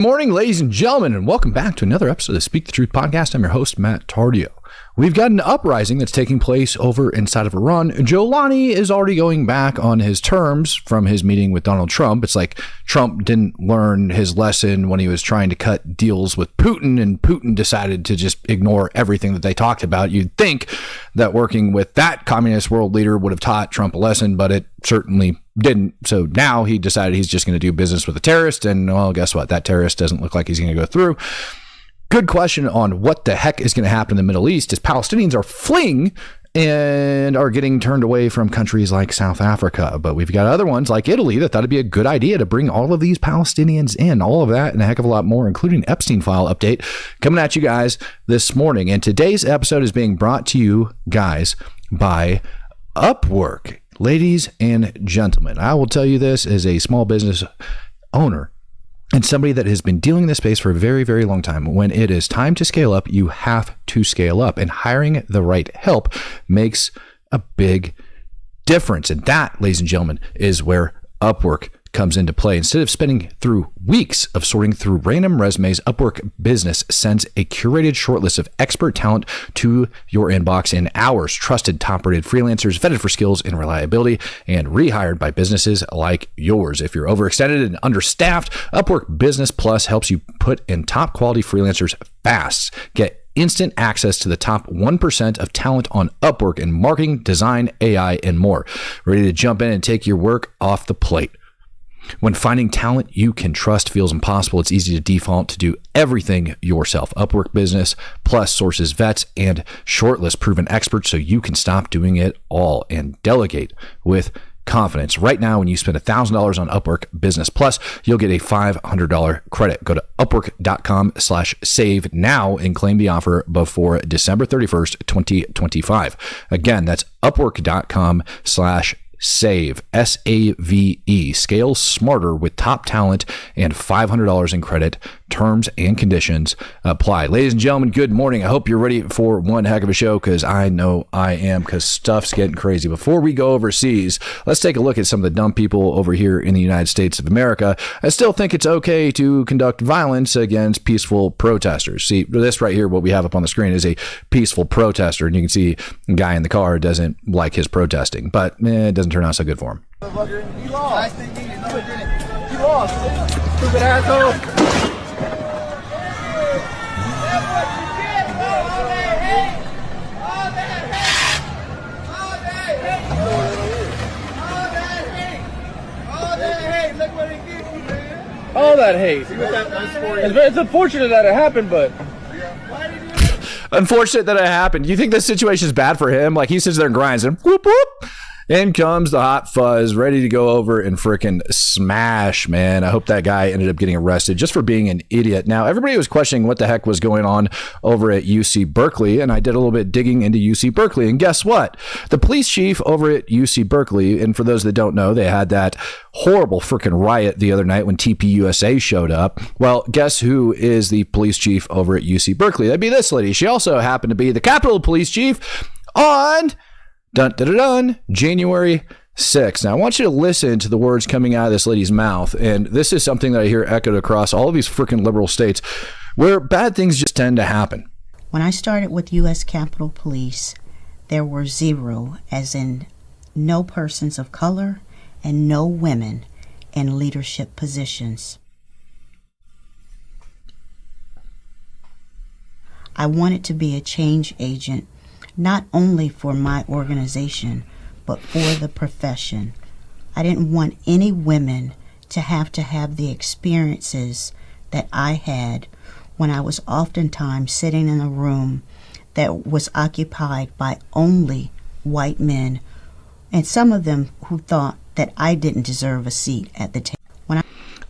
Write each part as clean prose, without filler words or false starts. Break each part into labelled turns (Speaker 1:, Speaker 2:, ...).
Speaker 1: Morning, ladies and gentlemen, and welcome back to another episode of the Speak the Truth podcast. I'm your host, Matt Tardio. We've got an uprising that's taking place over inside of Iran. Jolani is already going back on his terms from his meeting with Donald Trump. It's like Trump didn't learn his lesson when he was trying to cut deals with Putin, and Putin decided to just ignore everything that they talked about. You'd think that working with that communist world leader would have taught Trump a lesson, but it certainly didn't. So now he decided he's just going to do business with a terrorist, and well, guess what? That terrorist doesn't look like he's going to go through. Good question on what the heck is going to happen in the Middle East as Palestinians are fleeing and are getting turned away from countries like South Africa. But we've got other ones like Italy that thought it'd be a good idea to bring all of these Palestinians in. All of that and a heck of a lot more, including Epstein file update, coming at you guys this morning. And today's episode is being brought to you guys by Upwork. Ladies and gentlemen, I will tell you this as a small business owner and somebody that has been dealing in this space for a very, very long time. When it is time to scale up, you have to scale up, and hiring the right help makes a big difference. And that, ladies and gentlemen, is where Upwork comes into play. Instead of spending through weeks of sorting through random resumes, Upwork Business sends a curated shortlist of expert talent to your inbox in hours. Trusted, top-rated freelancers vetted for skills and reliability and rehired by businesses like yours. If you're overextended and understaffed, Upwork Business Plus helps you put in top-quality freelancers fast. Get instant access to the top 1% of talent on Upwork in marketing, design, AI, and more. Ready to jump in and take your work off the plate? When finding talent you can trust feels impossible, it's easy to default to do everything yourself. Upwork Business Plus sources vets and shortlist proven experts so you can stop doing it all and delegate with confidence. Right now, when you spend $1,000 on Upwork Business Plus, you'll get a $500 credit. Go to upwork.com/save now and claim the offer before December 31st, 2025. Again, that's upwork.com/save, SAVE. Scale smarter with top talent and $500 in credit. Terms and conditions apply. Ladies and gentlemen, good morning. I hope you're ready for one heck of a show, because I know I am, because stuff's getting crazy. Before we go overseas, let's take a look at some of the dumb people over here in the United States of America. I still think it's okay to conduct violence against peaceful protesters. See, this right here, what we have up on the screen, is a peaceful protester, and you can see a guy in the car doesn't like his protesting, but it doesn't turn out so good for him.
Speaker 2: You lost. You lost. Stupid asshole. All that hate. It's unfortunate that it happened, but
Speaker 1: unfortunate that it happened. You think this situation is bad for him? Like, he sits there and grinds, and whoop whoop, in comes the hot fuzz, ready to go over and freaking smash, man. I hope that guy ended up getting arrested just for being an idiot. Now, everybody was questioning what the heck was going on over at UC Berkeley, and I did a little bit digging into UC Berkeley, and guess what? The police chief over at UC Berkeley, and for those that don't know, they had that horrible freaking riot the other night when TPUSA showed up. Well, guess who is the police chief over at UC Berkeley? That'd be this lady. She also happened to be the Capitol Police Chief on January 6th. Now, I want you to listen to the words coming out of this lady's mouth. And this is something that I hear echoed across all of these freaking liberal states where bad things just tend to happen.
Speaker 3: When I started with U.S. Capitol Police, there were zero, as in no persons of color and no women in leadership positions. I wanted to be a change agent, not only for my organization, but for the profession. I didn't want any women to have the experiences that I had when I was oftentimes sitting in a room that was occupied by only white men, and some of them who thought that I didn't deserve a seat at the table.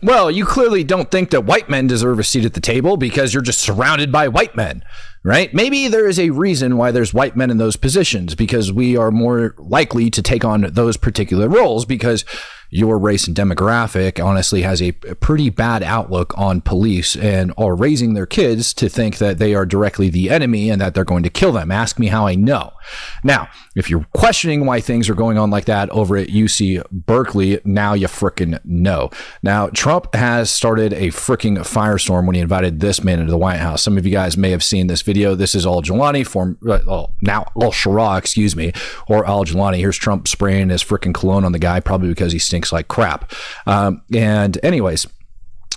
Speaker 1: Well, you clearly don't think that white men deserve a seat at the table because you're just surrounded by white men, right? Maybe there is a reason why there's white men in those positions, because we are more likely to take on those particular roles because your race and demographic honestly has a pretty bad outlook on police and are raising their kids to think that they are directly the enemy and that they're going to kill them. Ask me how I know. Now, if you're questioning why things are going on like that over at UC Berkeley, now you frickin' know. Now, Trump has started a fricking firestorm when he invited this man into the White House. Some of you guys may have seen this video. This is Al Jolani, now Al Shara, excuse me, or Al Jolani. Here's Trump spraying his frickin' cologne on the guy, probably because he stinks like crap. And anyways,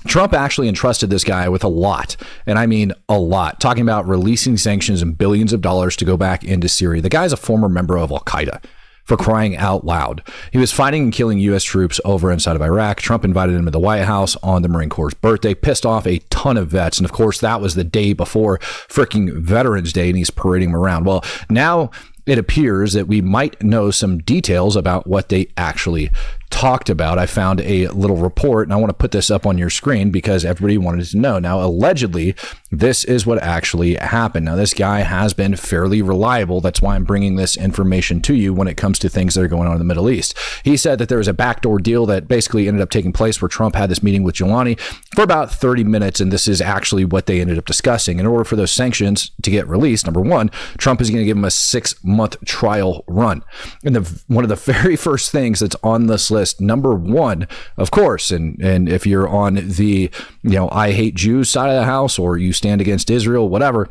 Speaker 1: Trump actually entrusted this guy with a lot, and I mean a lot, talking about releasing sanctions and billions of dollars to go back into Syria. The guy's a former member of Al-Qaeda, for crying out loud. He was fighting and killing U.S. troops over inside of Iraq. Trump invited him to the White House on the Marine Corps' birthday, pissed off a ton of vets, and of course that was the day before freaking Veterans Day, and he's parading them around. Well, now it appears that we might know some details about what they actually talked about. I found a little report, and I want to put this up on your screen because everybody wanted to know. Now, allegedly, this is what actually happened. Now, this guy has been fairly reliable. That's why I'm bringing this information to you when it comes to things that are going on in the Middle East. He said that there was a backdoor deal that basically ended up taking place where Trump had this meeting with Jolani for about 30 minutes, and this is actually what they ended up discussing. In order for those sanctions to get released, number one, Trump is going to give him a 6-month trial run. And one of the very first things that's on this list, number one, of course, and if you're on the, I hate Jews side of the house, or you stand against Israel, whatever,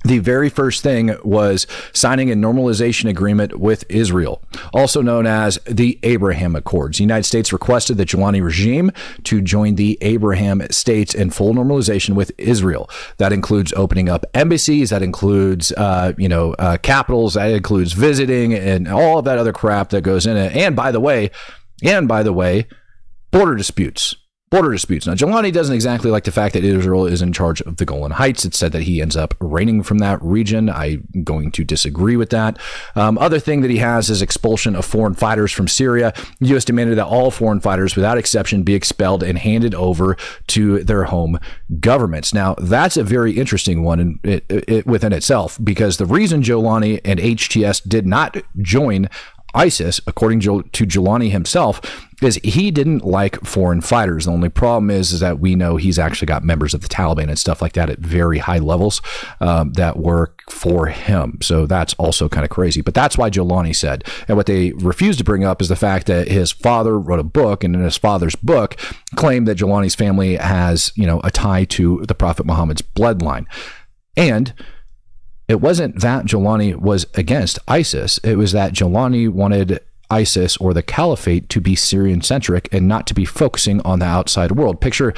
Speaker 1: the very first thing was signing a normalization agreement with Israel, also known as the Abraham Accords. The United States requested the Jolani regime to join the Abraham states in full normalization with Israel. That includes opening up embassies, that includes, capitals, that includes visiting, and all of that other crap that goes in it. And by the way, border disputes. Now, Jolani doesn't exactly like the fact that Israel is in charge of the Golan Heights. It's said that he ends up reigning from that region. I'm going to disagree with that. Other thing that he has is expulsion of foreign fighters from Syria. The U.S. demanded that all foreign fighters, without exception, be expelled and handed over to their home governments. Now, that's a very interesting one within itself, because the reason Jolani and HTS did not join ISIS, according to Jolani himself, is he didn't like foreign fighters. The only problem is that we know he's actually got members of the Taliban and stuff like that at very high levels that work for him. So that's also kind of crazy. But that's why Jolani said. And what they refused to bring up is the fact that his father wrote a book, and in his father's book claimed that Jolani's family has, a tie to the Prophet Muhammad's bloodline. And it wasn't that Jolani was against ISIS. It was that Jolani wanted ISIS, or the caliphate, to be Syrian-centric and not to be focusing on the outside world. Picture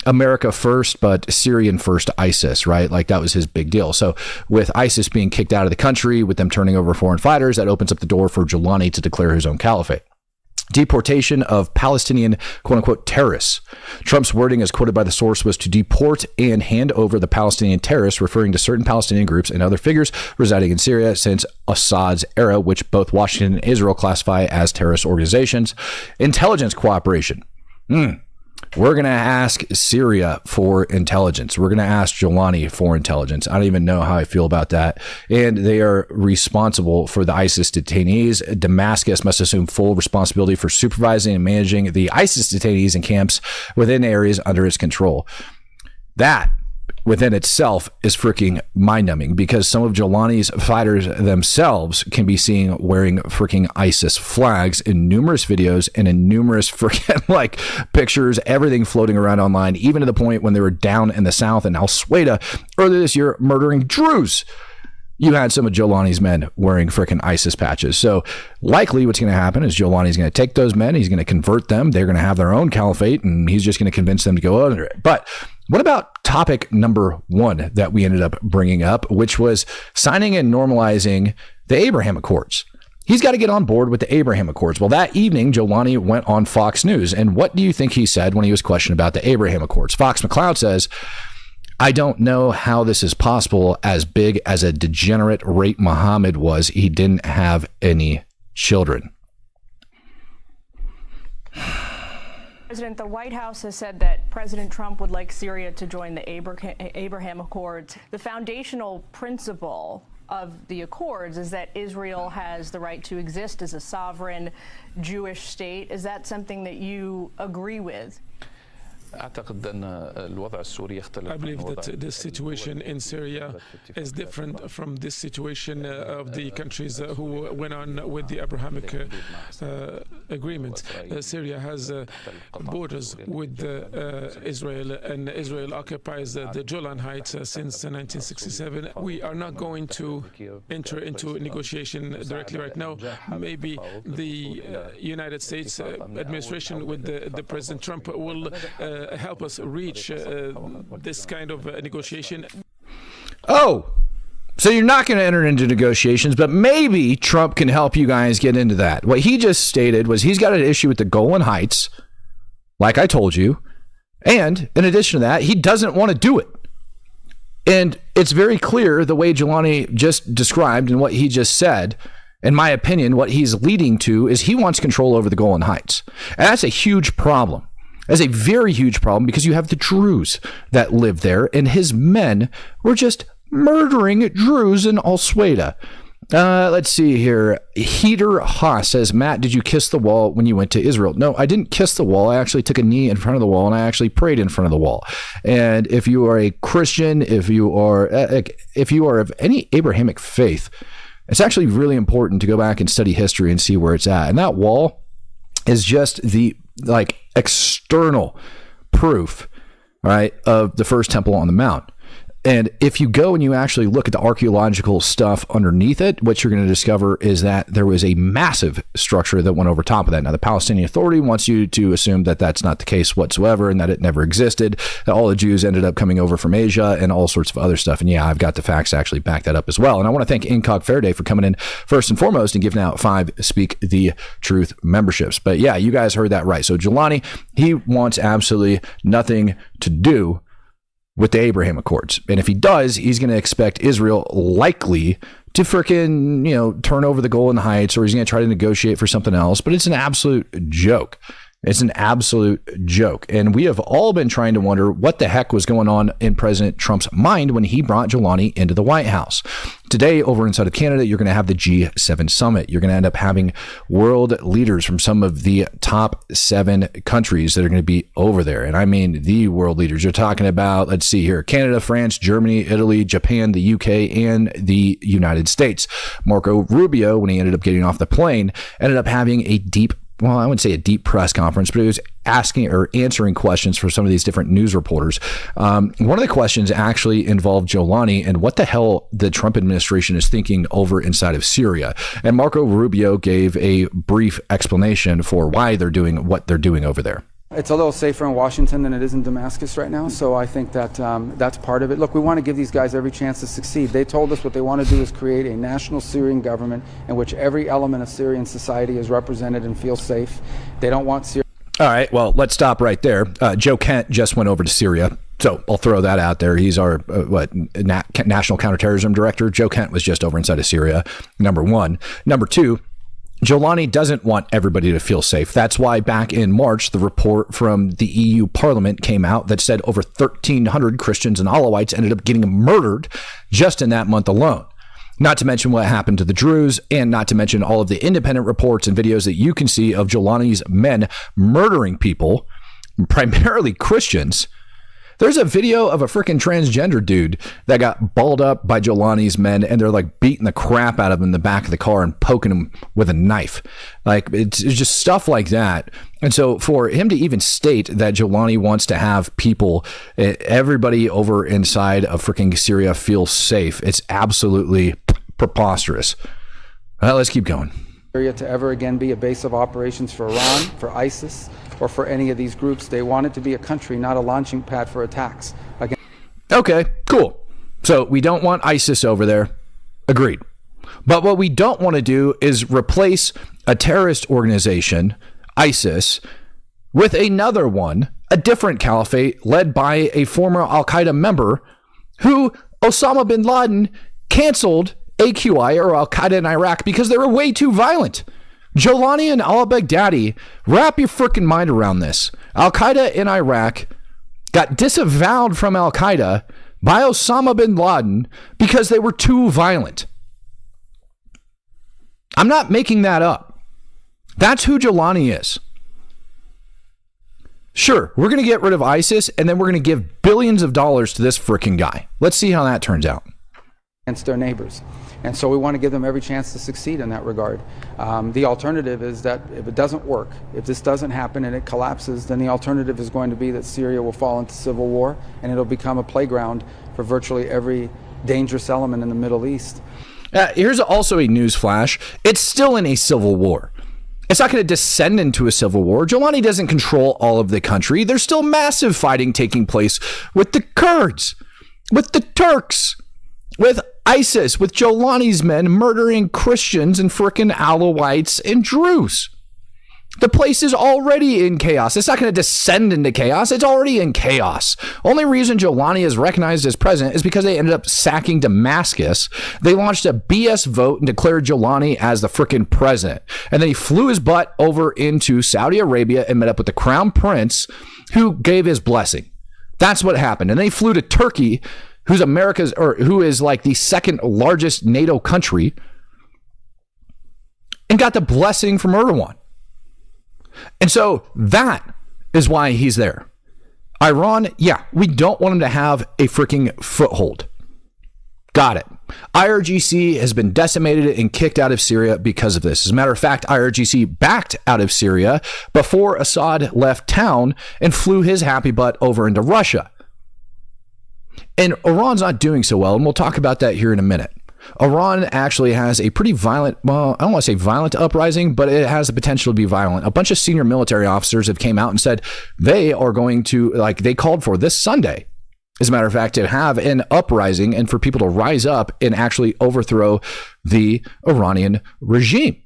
Speaker 1: America first, but Syrian first ISIS, right? Like, that was his big deal. So with ISIS being kicked out of the country, with them turning over foreign fighters, that opens up the door for Jolani to declare his own caliphate. Deportation of Palestinian quote-unquote terrorists. Trump's wording, as quoted by the source, was to deport and hand over the Palestinian terrorists, referring to certain Palestinian groups and other figures residing in Syria since Assad's era, which both Washington and Israel classify as terrorist organizations. Intelligence cooperation. We're going to ask Syria for intelligence. We're going to ask Jolani for intelligence. I don't even know how I feel about that. And they are responsible for the ISIS detainees. Damascus must assume full responsibility for supervising and managing the ISIS detainees in camps within areas under its control. That within itself is freaking mind-numbing, because some of Jolani's fighters themselves can be seen wearing freaking ISIS flags in numerous videos and in numerous freaking pictures, everything floating around online, even to the point when they were down in the south in Al Suwaida earlier this year murdering Druze. You had some of Jolani's men wearing freaking ISIS patches. So likely what's going to happen is Jolani's going to take those men, he's going to convert them, they're going to have their own caliphate, and he's just going to convince them to go under it. But what about topic number one that we ended up bringing up, which was signing and normalizing the Abraham Accords? He's got to get on board with the Abraham Accords. Well, that evening, Jolani went on Fox News. And what do you think he said when he was questioned about the Abraham Accords? Fox McCloud says, I don't know how this is possible. As big as a degenerate rape Muhammad was, he didn't have any children.
Speaker 4: President, the White House has said that President Trump would like Syria to join the Abraham Accords. The foundational principle of the Accords is that Israel has the right to exist as a sovereign Jewish state. Is that something that you agree with?
Speaker 5: I believe that the situation in Syria is different from this situation of the countries who went on with the Abrahamic agreement. Syria has borders with Israel, and Israel occupies the Jolani Heights since 1967. We are not going to enter into a negotiation directly right now. Maybe the United States administration with the President Trump will help us reach this kind of negotiation.
Speaker 1: Oh, so you're not going to enter into negotiations, but maybe Trump can help you guys get into that. What he just stated was he's got an issue with the Golan Heights, like I told you, and in addition to that, he doesn't want to do it. And it's very clear the way Jolani just described and what he just said. In my opinion, what he's leading to is he wants control over the Golan Heights. And that's a huge problem. That's a very huge problem because you have the Druze that live there, and his men were just murdering Druze in Al-Suwaida. Let's see here. Heater Haas says, Matt, did you kiss the wall when you went to Israel? No, I didn't kiss the wall. I actually took a knee in front of the wall, and I actually prayed in front of the wall. And if you are a Christian, if you are of any Abrahamic faith, it's actually really important to go back and study history and see where it's at. And that wall is just the external proof, right, of the first temple on the mount. And if you go and you actually look at the archaeological stuff underneath it, what you're going to discover is that there was a massive structure that went over top of that. Now, the Palestinian Authority wants you to assume that that's not the case whatsoever and that it never existed, that all the Jews ended up coming over from Asia and all sorts of other stuff. And yeah, I've got the facts to actually back that up as well. And I want to thank Incog Faraday for coming in first and foremost and giving out 5 Speak the Truth memberships. But yeah, you guys heard that right. So Jolani, he wants absolutely nothing to do with the Abraham Accords. And if he does, he's going to expect Israel likely to frickin', turn over the Golan Heights, or he's going to try to negotiate for something else. But it's an absolute joke. It's an absolute joke. And we have all been trying to wonder what the heck was going on in President Trump's mind when he brought Jolani into the White House. Today, over inside of Canada, you're going to have the G7 summit. You're going to end up having world leaders from some of the top 7 countries that are going to be over there. And I mean the world leaders. You're talking about, let's see here, Canada, France, Germany, Italy, Japan, the UK, and the United States. Marco Rubio, when he ended up getting off the plane, ended up having a I wouldn't say a deep press conference, but it was asking or answering questions for some of these different news reporters. One of the questions actually involved Jolani and what the hell the Trump administration is thinking over inside of Syria. And Marco Rubio gave a brief explanation for why they're doing what they're doing over there.
Speaker 6: It's a little safer in Washington than it is in Damascus right now, so I think that that's part of it. Look, we want to give these guys every chance to succeed. They told us what they want to do is create a national Syrian government in which every element of Syrian society is represented and feels safe. They don't want Syria.
Speaker 1: All right, well, let's stop right there. Joe Kent just went over to Syria, so I'll throw that out there. He's our National Counterterrorism Director. Joe Kent was just over inside of Syria, number one. Number two, Jolani doesn't want everybody to feel safe. That's why back in March, the report from the EU Parliament came out that said over 1,300 Christians and Alawites ended up getting murdered just in that month alone. Not to mention what happened to the Druze, and not to mention all of the independent reports and videos that you can see of Jolani's men murdering people, primarily Christians. There's a video of a freaking transgender dude that got balled up by Jolani's men, and they're like beating the crap out of him in the back of the car and poking him with a knife. Like, it's just stuff like that. And so for him to even state that Jolani wants to have people, everybody over inside of freaking Syria feel safe, it's absolutely preposterous. Let's keep going.
Speaker 6: To ever again be a base of operations for Iran, for ISIS, or for any of these groups. They want it to be a country, not a launching pad for attacks.
Speaker 1: Okay, cool. So we don't want ISIS over there. Agreed. But what we don't want to do is replace a terrorist organization, ISIS, with another one, a different caliphate led by a former Al-Qaeda member who Osama bin Laden canceled AQI or Al-Qaeda in Iraq because they were way too violent. Jolani and al-Baghdadi, wrap your freaking mind around this. Al-Qaeda in Iraq got disavowed from Al-Qaeda by Osama bin Laden because they were too violent. I'm not making that up. That's who Jolani is. Sure, we're going to get rid of ISIS, and then we're going to give billions of dollars to this frickin' guy. Let's see how that turns out.
Speaker 6: Against their neighbors. And so we want to give them every chance to succeed in that regard. The alternative is that if it doesn't work, if this doesn't happen and it collapses, then the alternative is going to be that Syria will fall into civil war, and it'll become a playground for virtually every dangerous element in the Middle East.
Speaker 1: Here's also a news flash. It's still in a civil war. It's not going to descend into a civil war. Jolani doesn't control all of the country. There's still massive fighting taking place with the Kurds, with the Turks, with ISIS, with Jolani's men murdering Christians and frickin' Alawites and Druze. The place is already in chaos. It's not going to descend into chaos. It's already in chaos. Only reason Jolani is recognized as president is because they ended up sacking Damascus. They launched a BS vote and declared Jolani as the frickin' president. And then he flew his butt over into Saudi Arabia and met up with the crown prince, who gave his blessing. That's what happened. And then he flew to Turkey, who is like the second largest NATO country, and got the blessing from Erdogan. And so that is why he's there. Iran, yeah, we don't want him to have a freaking foothold. Got it. IRGC has been decimated and kicked out of Syria because of this. As a matter of fact, IRGC backed out of Syria before Assad left town and flew his happy butt over into Russia. And Iran's not doing so well, and we'll talk about that here in a minute. Iran actually has a pretty violent, well, I don't want to say violent uprising, but it has the potential to be violent. A bunch of senior military officers have came out and said they are going to, they called for this Sunday, as a matter of fact, to have an uprising and for people to rise up and actually overthrow the Iranian regime.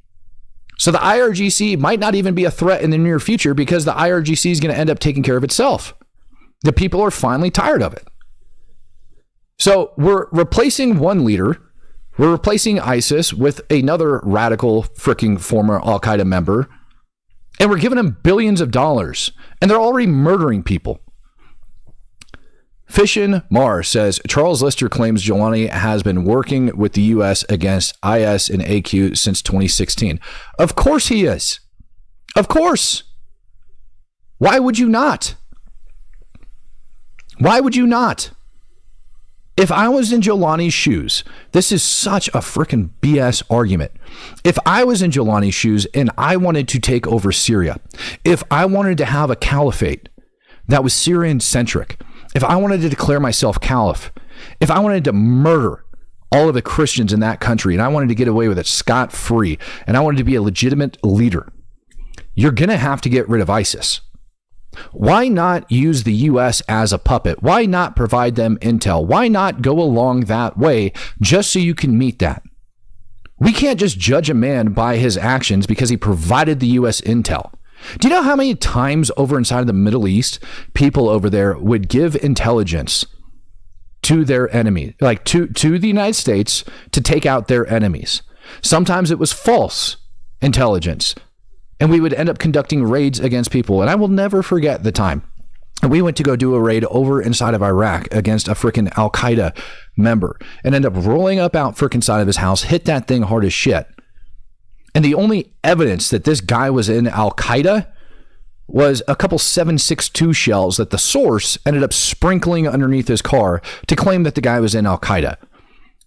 Speaker 1: So the IRGC might not even be a threat in the near future because the IRGC is going to end up taking care of itself. The people are finally tired of it. So we're replacing one leader. We're replacing ISIS with another radical freaking former Al-Qaeda member, and we're giving them billions of dollars, and they're already murdering people. Fishin Mar says, Charles Lister claims Jolani has been working with the U.S. against IS and AQ since 2016. Of course he is. Of course. Why would you not? Why would you not? If I was in Jolani's shoes, this is such a freaking BS argument. If I was in Jolani's shoes and I wanted to take over Syria, if I wanted to have a caliphate that was Syrian-centric, if I wanted to declare myself caliph, if I wanted to murder all of the Christians in that country and I wanted to get away with it scot-free and I wanted to be a legitimate leader, you're going to have to get rid of ISIS. Why not use the U.S. as a puppet? Why not provide them intel? Why not go along that way just so you can meet that? We can't just judge a man by his actions because he provided the U.S. intel. Do you know how many times over inside of the Middle East, people over there would give intelligence to their enemy, like to the United States to take out their enemies? Sometimes it was false intelligence. And we would end up conducting raids against people. And I will never forget the time we went to go do a raid over inside of Iraq against a freaking Al-Qaeda member and end up rolling up out freaking side of his house, hit that thing hard as shit. And the only evidence that this guy was in Al-Qaeda was a couple 7.62 shells that the source ended up sprinkling underneath his car to claim that the guy was in Al-Qaeda.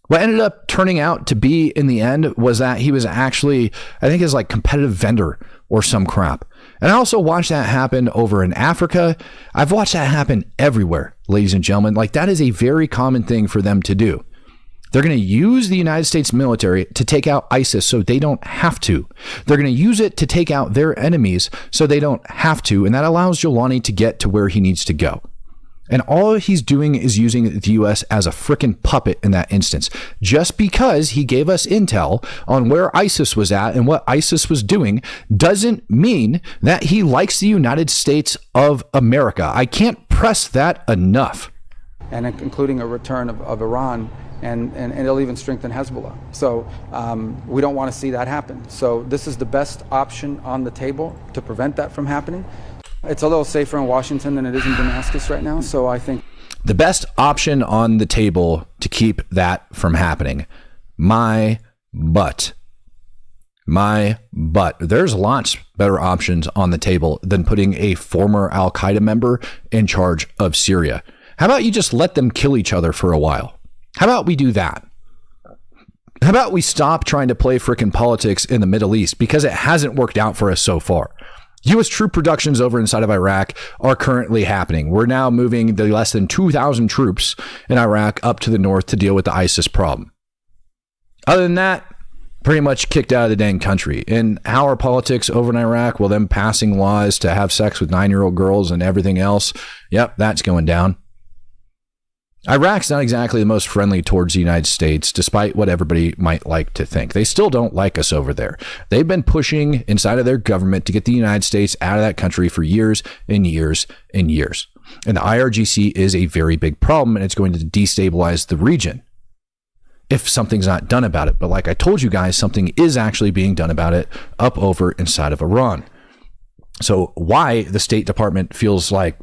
Speaker 1: What ended up turning out to be in the end was that he was actually, I think, his like competitive vendor or some crap. And I also watched that happen over in Africa. I've watched that happen everywhere, ladies and gentlemen. Like, that is a very common thing for them to do. They're going to use the United States military to take out ISIS so they don't have to. They're going to use it to take out their enemies so they don't have to. And that allows Jolani to get to where he needs to go. And all he's doing is using the U.S. as a frickin' puppet in that instance. Just because he gave us intel on where ISIS was at and what ISIS was doing doesn't mean that he likes the United States of America. I can't press that enough.
Speaker 6: And including a return of Iran, and it'll even strengthen Hezbollah. So we don't want to see that happen. So this is the best option on the table to prevent that from happening. It's a little safer in Washington than it is in Damascus right now. So I think
Speaker 1: the best option on the table to keep that from happening. My butt. my butt. There's lots better options on the table than putting a former Al-Qaeda member in charge of Syria. How about you just let them kill each other for a while? How about we do that? How about we stop trying to play frickin' politics in the Middle East, because it hasn't worked out for us so far. U.S. troop productions over inside of Iraq are currently happening. We're now moving the less than 2,000 troops in Iraq up to the north to deal with the ISIS problem. Other than that, pretty much kicked out of the dang country. And how are politics over in Iraq? Well, them passing laws to have sex with 9-year-old girls and everything else. Yep, that's going down. Iraq's not exactly the most friendly towards the United States, despite what everybody might like to think. They still don't like us over there. They've been pushing inside of their government to get the United States out of that country for years and years and years. And the IRGC is a very big problem, and it's going to destabilize the region if something's not done about it. But like I told you guys, something is actually being done about it up over inside of Iran. So why the State Department feels like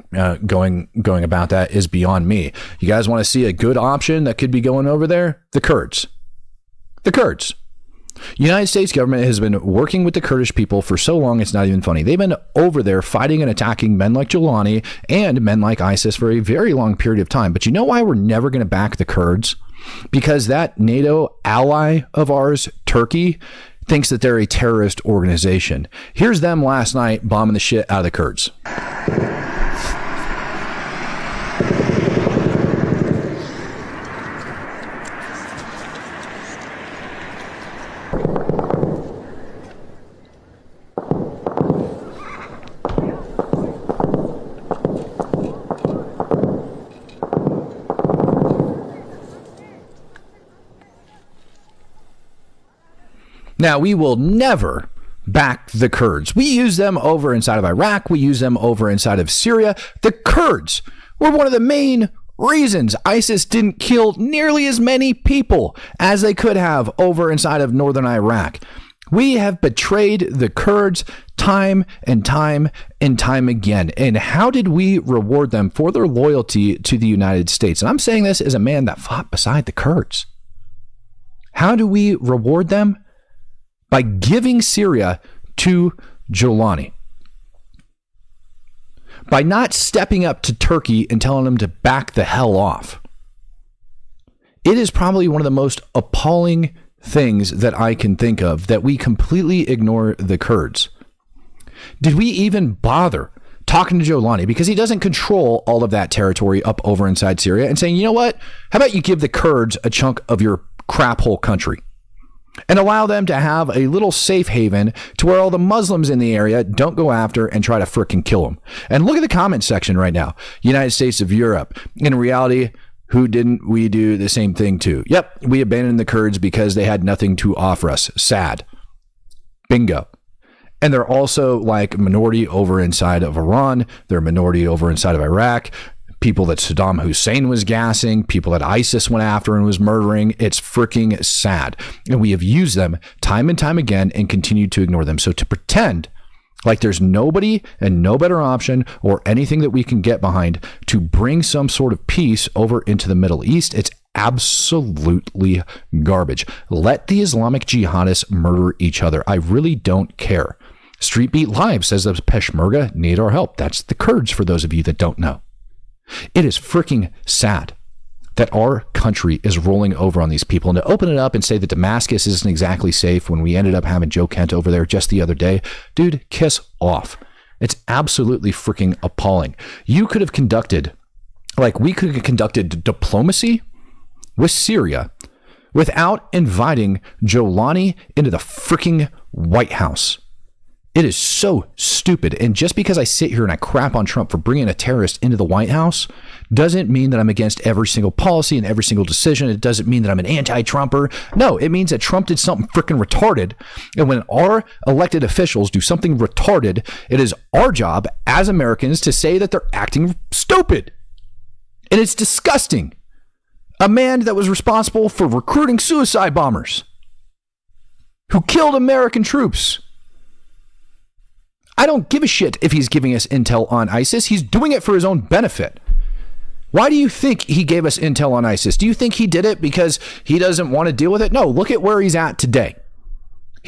Speaker 1: going about that is beyond me. You guys want to see a good option that could be going over there? The Kurds. The Kurds. United States government has been working with the Kurdish people for so long, it's not even funny. They've been over there fighting and attacking men like Jolani and men like ISIS for a very long period of time. But you know why we're never going to back the Kurds? Because that NATO ally of ours, Turkey, thinks that they're a terrorist organization. Here's them last night bombing the shit out of the Kurds. Now, we will never back the Kurds. We use them over inside of Iraq. We use them over inside of Syria. The Kurds were one of the main reasons ISIS didn't kill nearly as many people as they could have over inside of northern Iraq. We have betrayed the Kurds time and time and time again. And how did we reward them for their loyalty to the United States? And I'm saying this as a man that fought beside the Kurds. How do we reward them? By giving Syria to Jolani. By not stepping up to Turkey and telling them to back the hell off. It is probably one of the most appalling things that I can think of, that we completely ignore the Kurds. Did we even bother talking to Jolani, because he doesn't control all of that territory up over inside Syria, and saying, you know what? How about you give the Kurds a chunk of your crap hole country? And allow them to have a little safe haven to where all the Muslims in the area don't go after and try to frickin' kill them. And look at the comment section right now. United States of Europe. In reality, who didn't we do the same thing to? Yep, we abandoned the Kurds because they had nothing to offer us. Sad. Bingo. And they're also like minority over inside of Iran. They're minority over inside of Iraq. People that Saddam Hussein was gassing, people that ISIS went after and was murdering. It's freaking sad. And we have used them time and time again and continue to ignore them. So to pretend like there's nobody and no better option or anything that we can get behind to bring some sort of peace over into the Middle East, it's absolutely garbage. Let the Islamic jihadists murder each other. I really don't care. Street Beat Live says the Peshmerga need our help. That's the Kurds, for those of you that don't know. It is freaking sad that our country is rolling over on these people. And to open it up and say that Damascus isn't exactly safe when we ended up having Joe Kent over there just the other day, dude, kiss off. It's absolutely freaking appalling. You could have conducted, like we could have conducted diplomacy with Syria without inviting Jolani into the freaking White House. It is so stupid. And just because I sit here and I crap on Trump for bringing a terrorist into the White House doesn't mean that I'm against every single policy and every single decision. It doesn't mean that I'm an anti-Trumper. No, it means that Trump did something freaking retarded. And when our elected officials do something retarded, it is our job as Americans to say that they're acting stupid. And it's disgusting. A man that was responsible for recruiting suicide bombers who killed American troops. I don't give a shit if he's giving us intel on ISIS. He's doing it for his own benefit. Why do you think he gave us intel on ISIS? Do you think he did it because he doesn't want to deal with it? No, look at where he's at today.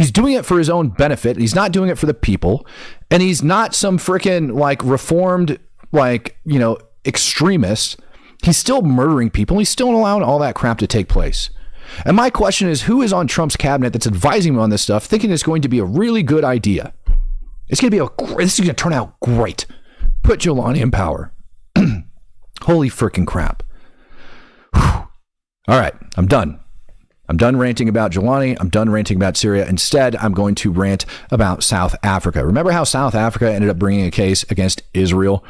Speaker 1: He's doing it for his own benefit. He's not doing it for the people. And he's not some freaking like reformed, like, extremist. He's still murdering people. He's still allowing all that crap to take place. And my question is, who is on Trump's cabinet that's advising him on this stuff, thinking it's going to be a really good idea? This is going to turn out great. Put Jolani in power. Holy freaking crap. Whew. All right, I'm done. I'm done ranting about Jolani. I'm done ranting about Syria. Instead, I'm going to rant about South Africa. Remember how South Africa ended up bringing a case against Israel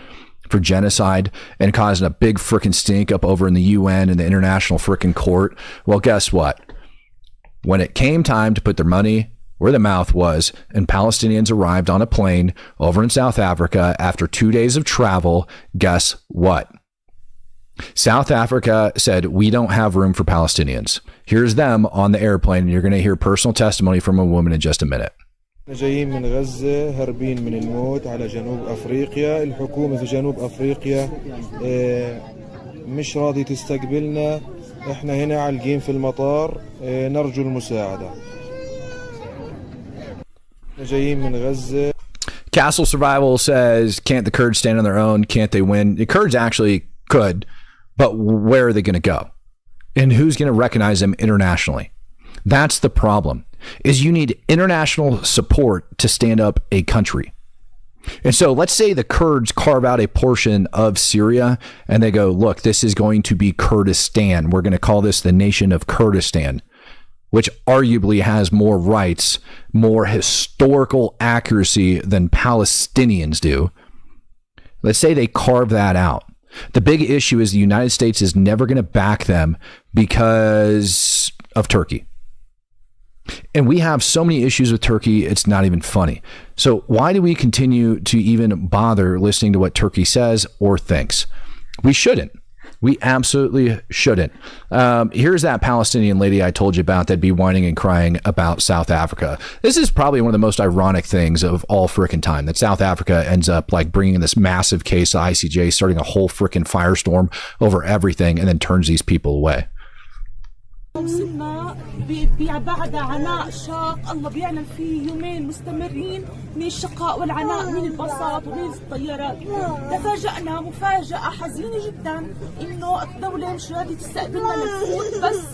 Speaker 1: for genocide and causing a big freaking stink up over in the UN and the International freaking Court? Well, guess what? When it came time to put their money where the mouth was and Palestinians arrived on a plane over in South Africa after 2 days of travel, guess what? South Africa said, we don't have room for Palestinians. Here's them on the airplane, and you're going to hear personal testimony from a woman in just a minute.
Speaker 7: جايين من غزة هربين من الموت على جنوب أفريقيا. الحكومة في جنوب أفريقيا مش راضي تستقبلنا. احنا هنا عالقين في المطار نرجو المساعدة. جايين من غزة.
Speaker 1: Castle Survival says, can't the Kurds stand on their own? Can't they win? The Kurds actually could, but where are they going to go? And who's going to recognize them internationally? That's the problem, is you need international support to stand up a country. And so let's say the Kurds carve out a portion of Syria and they go, look, this is going to be Kurdistan. We're going to call this the nation of Kurdistan, which arguably has more rights, more historical accuracy than Palestinians do. Let's say they carve that out. The big issue is the United States is never going to back them because of Turkey. And we have so many issues with Turkey, it's not even funny. So why do we continue to even bother listening to what Turkey says or thinks? We shouldn't. We absolutely shouldn't. Here's that Palestinian lady I told you about that'd be whining and crying about South Africa. This is probably one of the most ironic things of all frickin' time, that South Africa ends up like bringing in this massive case to ICJ, starting a whole frickin' firestorm over everything, and then turns these people away.
Speaker 8: وصلنا بعد عناء شاق الله بيعلم فيه يومين مستمرين من الشقاء والعناء من الباصات ومن الطيارات. تفاجأنا مفاجأة حزينة جدا إنه الدولة مش راضية تستقبلنا للفوت، بس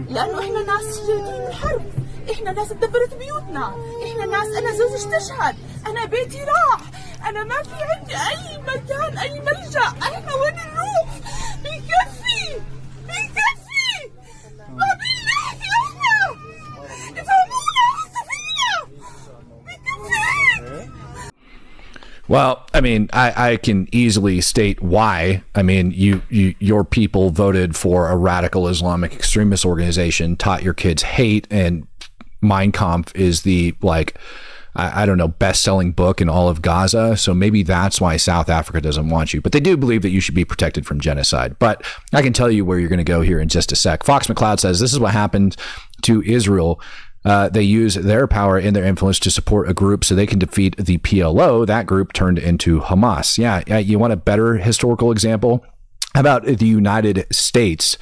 Speaker 8: لأنه إحنا ناس جايين من الحرب، إحنا ناس اتدبرت بيوتنا، إحنا ناس أنا زوجي استشهد، أنا بيتي راح، أنا ما في عندي أي مكان أي ملجأ، إحنا وين نروح؟ بيكفي بيكفي.
Speaker 1: Well, I mean, I can easily state why. I mean, your people voted for a radical Islamic extremist organization, taught your kids hate, and Mein Kampf is the, like, I don't know, best-selling book in all of Gaza. So maybe that's why South Africa doesn't want you. But they do believe that you should be protected from genocide. But I can tell you where you're going to go here in just a sec. Fox McCloud says this is what happened to Israel. They use their power and their influence to support a group so they can defeat the PLO. That group turned into Hamas. Yeah, you want a better historical example? How about the United States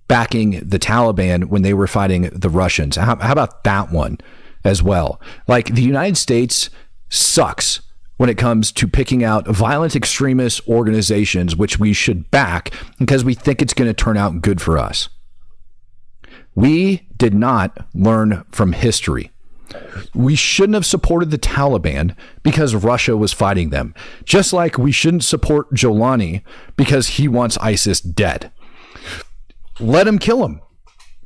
Speaker 1: backing the Taliban when they were fighting the Russians? How about that one as well? Like, the United States sucks when it comes to picking out violent extremist organizations, which we should back because we think it's going to turn out good for us. We did not learn from history. We shouldn't have supported the Taliban because Russia was fighting them. Just like we shouldn't support Jolani because he wants ISIS dead. Let him kill him.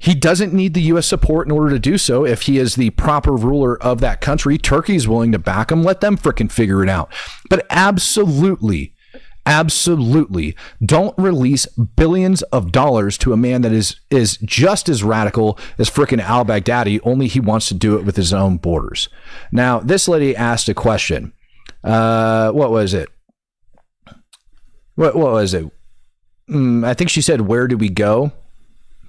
Speaker 1: He doesn't need the U.S. support in order to do so. If he is the proper ruler of that country, Turkey's willing to back him. Let them frickin' figure it out. But absolutely don't release billions of dollars to a man that is just as radical as frickin' al-Baghdadi, only he wants to do it with his own borders. Now, this lady asked a question. What was it? What was it? I think she said, where do we go?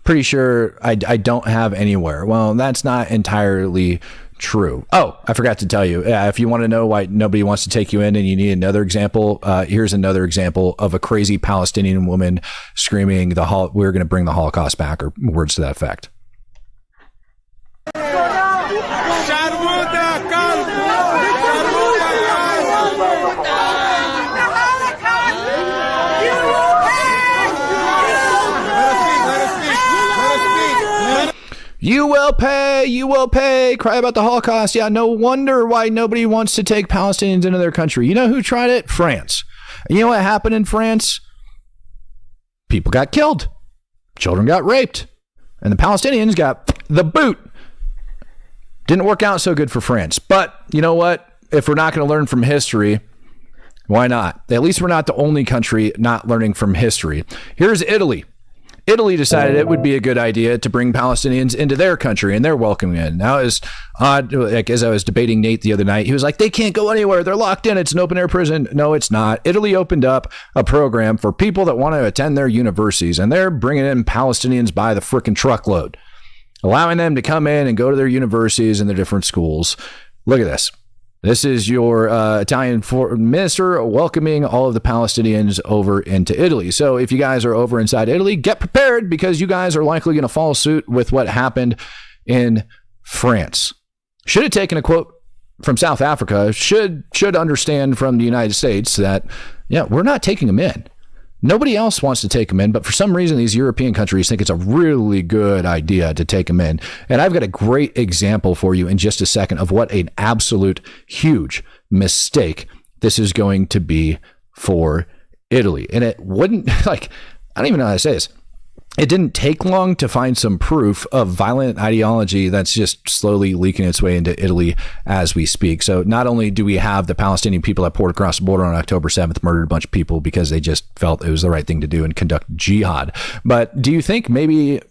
Speaker 1: Pretty sure I don't have anywhere. Well, that's not entirely true. Oh, I forgot to tell you. If you want to know why nobody wants to take you in and you need another example, here's another example of a crazy Palestinian woman screaming, we're going to bring the Holocaust back, or words to that effect. You will pay, cry about the Holocaust. Yeah, no wonder why nobody wants to take Palestinians into their country. You know who tried it? France. And you know what happened in France? People got killed. Children got raped. And the Palestinians got the boot. Didn't work out so good for France. But you know what? If we're not going to learn from history, why not? At least we're not the only country not learning from history. Here's Italy. Italy decided it would be a good idea to bring Palestinians into their country, and they're welcoming in. Now, as odd, like as I was debating Nate the other night, he was like, they can't go anywhere. They're locked in. It's an open air prison. No, it's not. Italy opened up a program for people that want to attend their universities, and they're bringing in Palestinians by the freaking truckload, allowing them to come in and go to their universities and their different schools. Look at this. This is your Italian foreign minister welcoming all of the Palestinians over into Italy. So if you guys are over inside Italy, get prepared because you guys are likely going to follow suit with what happened in France. Should have taken a quote from South Africa, should understand from the United States that, yeah, we're not taking them in. Nobody else wants to take them in, but for some reason, these European countries think it's a really good idea to take them in. And I've got a great example for you in just a second of what an absolute huge mistake this is going to be for Italy. And it wouldn't, like, I don't even know how to say this. It didn't take long to find some proof of violent ideology that's just slowly leaking its way into Italy as we speak. So not only do we have the Palestinian people that poured across the border on October 7th, murdered a bunch of people because they just felt it was the right thing to do and conduct jihad. But do you think maybe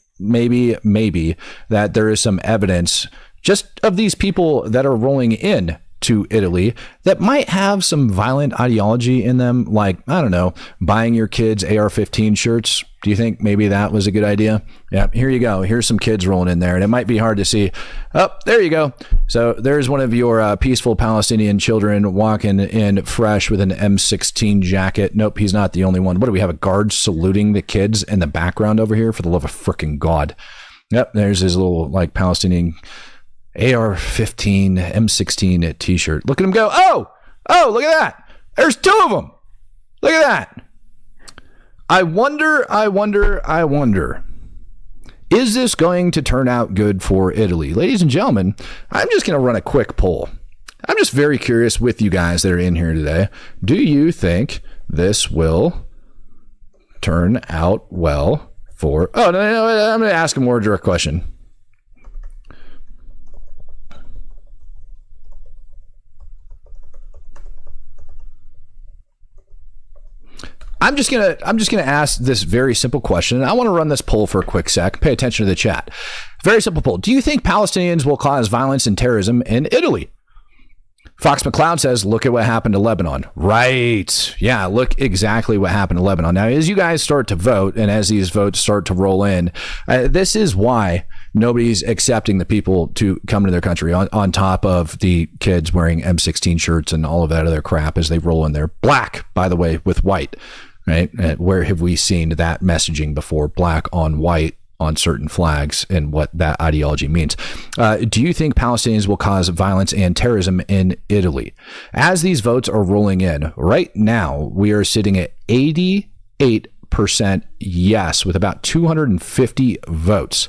Speaker 1: that there is some evidence just of these people that are rolling in to Italy that might have some violent ideology in them, like, I don't know, buying your kids AR-15 shirts? Do you think maybe that was a good idea? Yeah, here you go. Here's some kids rolling in there, and it might be hard to see. Oh, there you go. So there's one of your peaceful Palestinian children walking in fresh with an M16 jacket. Nope, he's not the only one. What do we have? A guard saluting the kids in the background over here? For the love of frickin' God. Yep, there's his little, like, Palestinian AR-15 M16 t-shirt. Look at him go. Oh, look at that. There's two of them. Look at that. I wonder, is this going to turn out good for Italy? Ladies and gentlemen, I'm just going to run a quick poll. I'm just very curious with you guys that are in here today. Do you think this will turn out well for... Oh, no, I'm going to ask a more direct question. I'm just gonna ask this very simple question, and I want to run this poll for a quick sec. Pay attention to the chat. Very simple poll. Do you think Palestinians will cause violence and terrorism in Italy? Fox McCloud says, look at what happened to Lebanon. Right. Yeah, look exactly what happened to Lebanon. Now, as you guys start to vote, and as these votes start to roll in, this is why nobody's accepting the people to come into their country on top of the kids wearing M16 shirts and all of that other crap as they roll in there. Black, by the way, with white. Right? Where have we seen that messaging before? Black on white on certain flags and what that ideology means. Do you think Palestinians will cause violence and terrorism in Italy? As these votes are rolling in, right now, we are sitting at 88% yes with about 250 votes.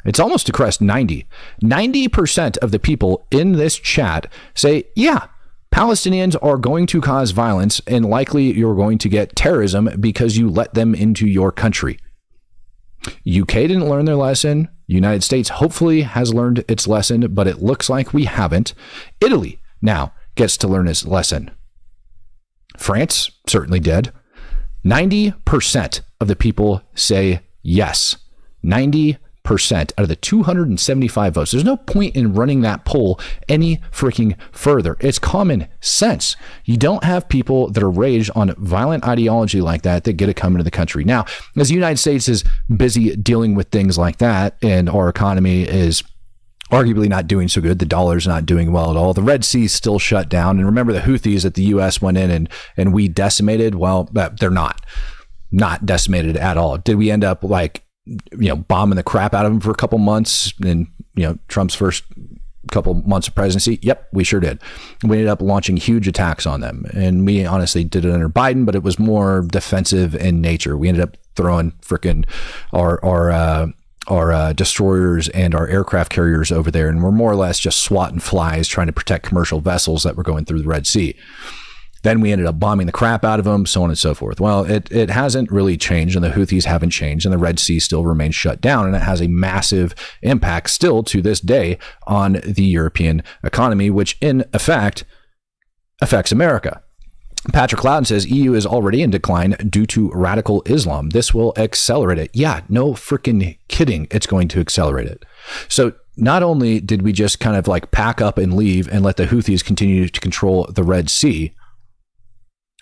Speaker 1: It's almost to crest 90. 90% of the people in this chat say, yeah, Palestinians are going to cause violence and likely you're going to get terrorism because you let them into your country. UK didn't learn their lesson. United States hopefully has learned its lesson, but it looks like we haven't. Italy now gets to learn its lesson. France certainly did. 90% of the people say yes. 90% out of the 275 votes. There's no point in running that poll any freaking further. It's common sense. You don't have people that are raised on violent ideology like that get to come into the country. Now, as the United States is busy dealing with things like that, and our economy is arguably not doing so good, the dollar's not doing well at all, the Red Sea's still shut down, and remember the Houthis that the U.S. went in and we decimated? Well, they're not decimated at all. Did we end up bombing the crap out of them for a couple months in, Trump's first couple months of presidency? Yep, we sure did. We ended up launching huge attacks on them. And we honestly did it under Biden, but it was more defensive in nature. We ended up throwing frickin' our destroyers and our aircraft carriers over there, and we're more or less just swatting flies trying to protect commercial vessels that were going through the Red Sea. Then we ended up bombing the crap out of them, so on and so forth. Well, it hasn't really changed, and the Houthis haven't changed, and the Red Sea still remains shut down, and it has a massive impact still to this day on the European economy, which in effect affects America. Patrick Loudon says EU is already in decline due to radical Islam. This will accelerate it. Yeah, no freaking kidding. It's going to accelerate it. So not only did we just kind of like pack up and leave and let the Houthis continue to control the Red Sea,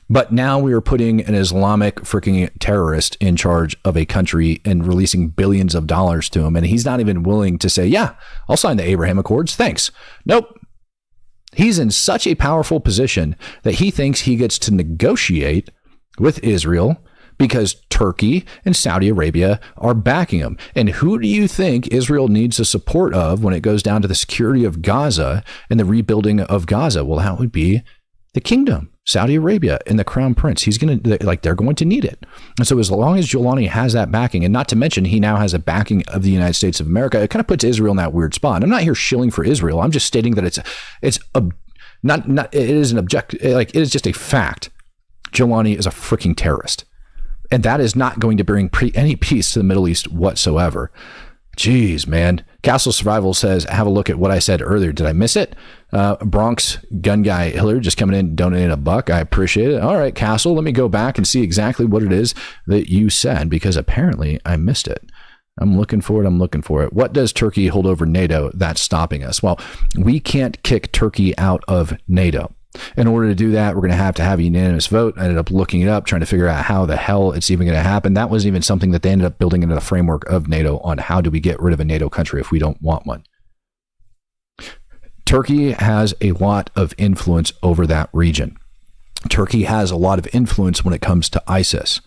Speaker 1: but now we are putting an Islamic freaking terrorist in charge of a country and releasing billions of dollars to him. And he's not even willing to say, yeah, I'll sign the Abraham Accords. Thanks. Nope. He's in such a powerful position that he thinks he gets to negotiate with Israel because Turkey and Saudi Arabia are backing him. And who do you think Israel needs the support of when it goes down to the security of Gaza and the rebuilding of Gaza? Well, that would be the kingdom, Saudi Arabia, and the crown prince. He's going to, like, they're going to need it. And so as long as Jolani has that backing, and not to mention he now has a backing of the United States of America, it kind of puts Israel in that weird spot. And I'm not here shilling for Israel. I'm just stating that it is an object, like it is just a fact. Jolani is a freaking terrorist. And that is not going to bring any peace to the Middle East whatsoever. Jeez, man. Castle Survival says, have a look at what I said earlier. Did I miss it? Bronx gun guy Hillary just coming in, donating $1. I appreciate it. All right, Castle, let me go back and see exactly what it is that you said, because apparently I missed it. I'm looking for it. What does Turkey hold over NATO that's stopping us? Well, we can't kick Turkey out of NATO. In order to do that, we're going to have a unanimous vote. I ended up looking it up, trying to figure out how the hell it's even going to happen. That wasn't even something that they ended up building into the framework of NATO on how do we get rid of a NATO country if we don't want one. Turkey has a lot of influence over that region. Turkey has a lot of influence when it comes to ISIS.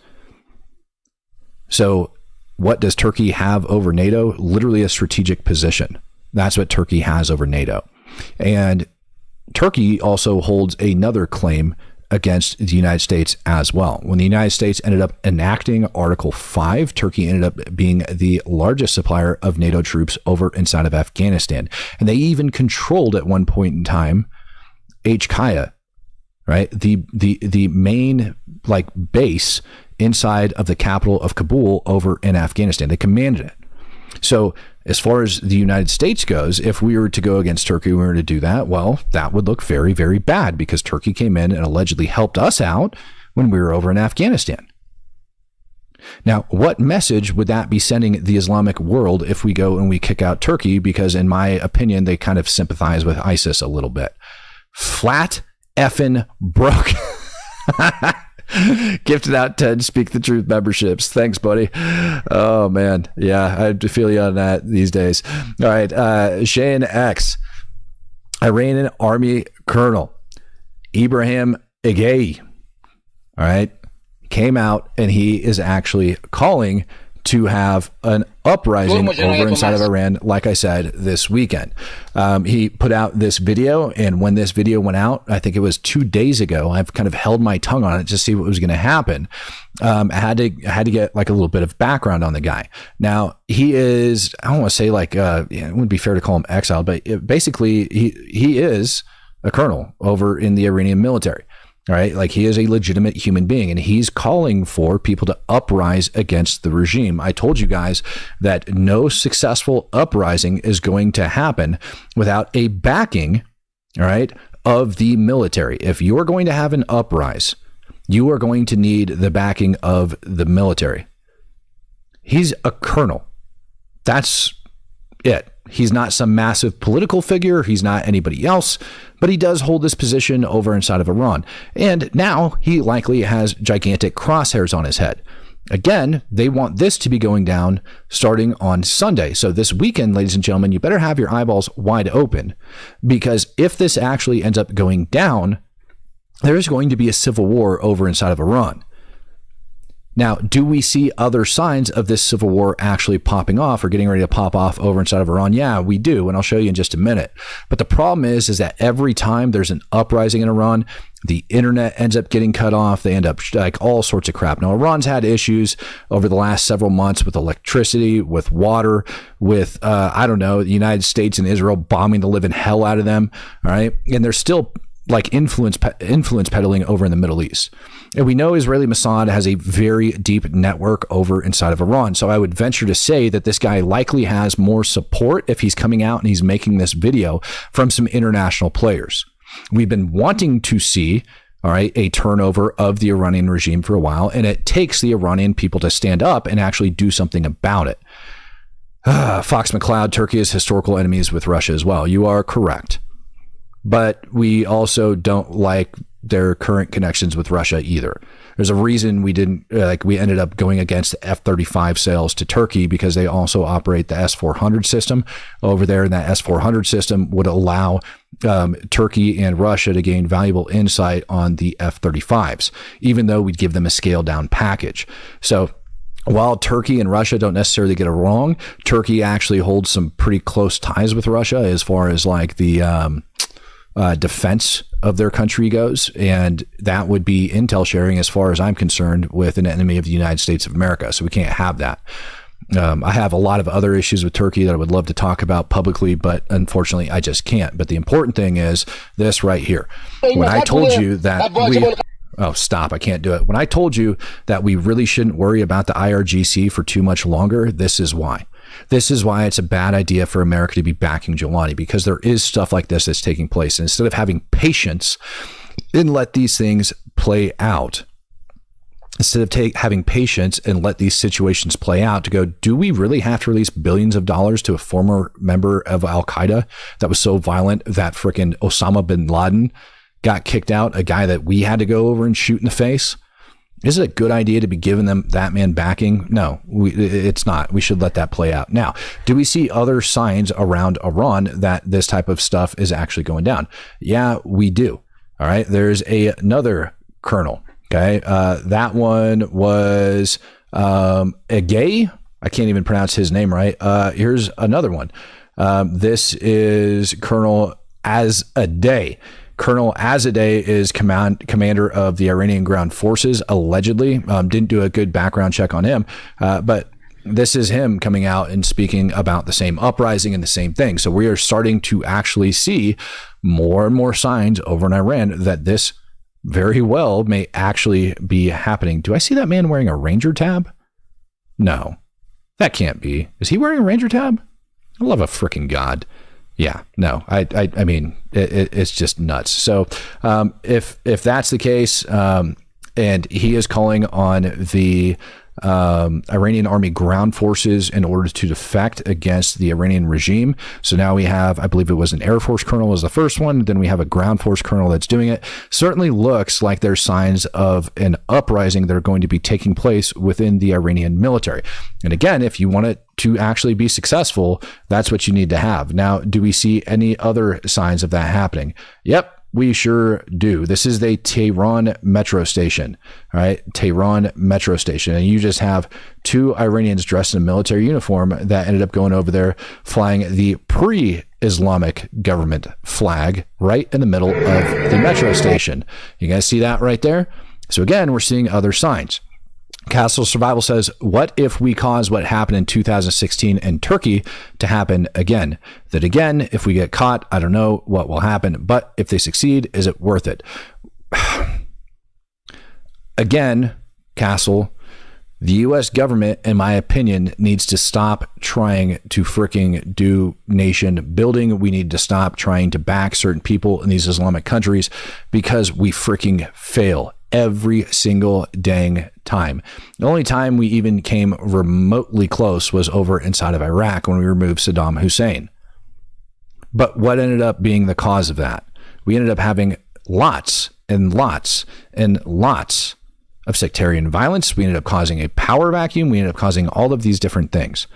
Speaker 1: So what does Turkey have over NATO? Literally a strategic position. That's what Turkey has over NATO. And Turkey also holds another claim against the United States as well. When the United States ended up enacting Article 5, Turkey ended up being the largest supplier of NATO troops over inside of Afghanistan. And they even controlled at one point in time HKIA, right? The main like base inside of the capital of Kabul over in Afghanistan. They commanded it. So as far as the United States goes, if we were to go against Turkey, we were to do that, well, that would look very, very bad because Turkey came in and allegedly helped us out when we were over in Afghanistan. Now, what message would that be sending the Islamic world if we go and we kick out Turkey? Because in my opinion, they kind of sympathize with ISIS a little bit. Flat effing broke. Gifted out 10 Speak the Truth memberships. Thanks, buddy. Oh, man. Yeah, I feel you on that these days. All right. Shane X, Iranian Army Colonel Ibrahim Egei, all right, came out and he is actually calling to have an uprising over inside of Iran, like I said, this weekend. He put out this video, and when this video went out, I think it was 2 days ago, I've kind of held my tongue on it to see what was going to happen. I had to get like a little bit of background on the guy. Now, he is, I don't want to say like, it wouldn't be fair to call him exiled, but basically he is a colonel over in the Iranian military. All right, like he is a legitimate human being, and he's calling for people to uprise against the regime. I told you guys that no successful uprising is going to happen without a backing, all right, of the military. If you're going to have an uprise, you are going to need the backing of the military. He's a colonel. That's it. He's not some massive political figure. He's not anybody else, but he does hold this position over inside of Iran. And now he likely has gigantic crosshairs on his head. Again, they want this to be going down starting on Sunday. So this weekend, ladies and gentlemen, you better have your eyeballs wide open, because if this actually ends up going down, there is going to be a civil war over inside of Iran. Now, do we see other signs of this civil war actually popping off or getting ready to pop off over inside of Iran? Yeah, we do, and I'll show you in just a minute. But the problem is that every time there's an uprising in Iran, The internet ends up getting cut off. They end up like all sorts of crap. Now, Iran's had issues over the last several months with electricity, with water, with, the United States and Israel bombing the living hell out of them. All right. And they're still like influence peddling over in the Middle East. And we know Israeli Mossad has a very deep network over inside of Iran. So I would venture to say that this guy likely has more support if he's coming out and he's making this video from some international players. We've been wanting to see, all right, a turnover of the Iranian regime for a while, and it takes the Iranian people to stand up and actually do something about it. Fox McCloud, Turkey is historical enemies with Russia as well. You are correct. But we also don't like their current connections with Russia either. There's a reason we ended up going against the F-35 sales to Turkey, because they also operate the S-400 system over there, and that S-400 system would allow Turkey and Russia to gain valuable insight on the F-35s, even though we'd give them a scaled down package. So while Turkey and Russia don't necessarily get it wrong, Turkey actually holds some pretty close ties with Russia as far as like the defense of their country goes, and that would be intel sharing as far as I'm concerned with an enemy of the United States of America. So we can't have that. I have a lot of other issues with Turkey that I would love to talk about publicly, but unfortunately I just can't. But the important thing is this right here. When I told you that oh, stop, I can't do it. When I told you that we really shouldn't worry about the IRGC for too much longer, this is why. This is why it's a bad idea for America to be backing Jolani, because there is stuff like this that's taking place. And instead of having patience and let these things play out, instead of having patience and let these situations play out, to go, do we really have to release billions of dollars to a former member of Al-Qaeda that was so violent that frickin' Osama bin Laden got kicked out, a guy that we had to go over and shoot in the face? Is it a good idea to be giving them that man backing? No, it's not. We should let that play out. Now, do we see other signs around Iran that this type of stuff is actually going down? Yeah, we do. All right. There's another colonel. Okay. That one was Agay. I can't even pronounce his name right. Here's another one. This is Colonel Azadeh. Colonel Azadeh is commander of the Iranian ground forces, allegedly. Didn't do a good background check on him, but this is him coming out and speaking about the same uprising and the same thing. So we are starting to actually see more and more signs over in Iran that this very well may actually be happening. Do I see that man wearing a Ranger tab? No, that can't be. Is he wearing a Ranger tab? I love a freaking God. Yeah, no, I mean, it's just nuts. So if that's the case, and he is calling on the Iranian army ground forces in order to defect against the Iranian regime. So now we have, I believe it was an Air Force colonel was the first one. Then we have a ground force colonel that's doing it. Certainly looks like there's signs of an uprising that are going to be taking place within the Iranian military. And again, if you want it to actually be successful, that's what you need to have. Now, do we see any other signs of that happening? Yep. We sure do. This is the Tehran metro station, all right? Tehran metro station. And you just have two Iranians dressed in a military uniform that ended up going over there, flying the pre-Islamic government flag right in the middle of the metro station. You guys see that right there? So again, we're seeing other signs. Castle Survival says, what if we cause what happened in 2016 in Turkey to happen again? That again, if we get caught, I don't know what will happen, but if they succeed, is it worth it? Again, Castle, the U.S. government, in my opinion, needs to stop trying to freaking do nation building. We need to stop trying to back certain people in these Islamic countries, because we freaking fail every single dang time. The only time we even came remotely close was over inside of Iraq when we removed Saddam Hussein. But what ended up being the cause of that? We ended up having lots and lots and lots of sectarian violence. We ended up causing a power vacuum. We ended up causing all of these different things.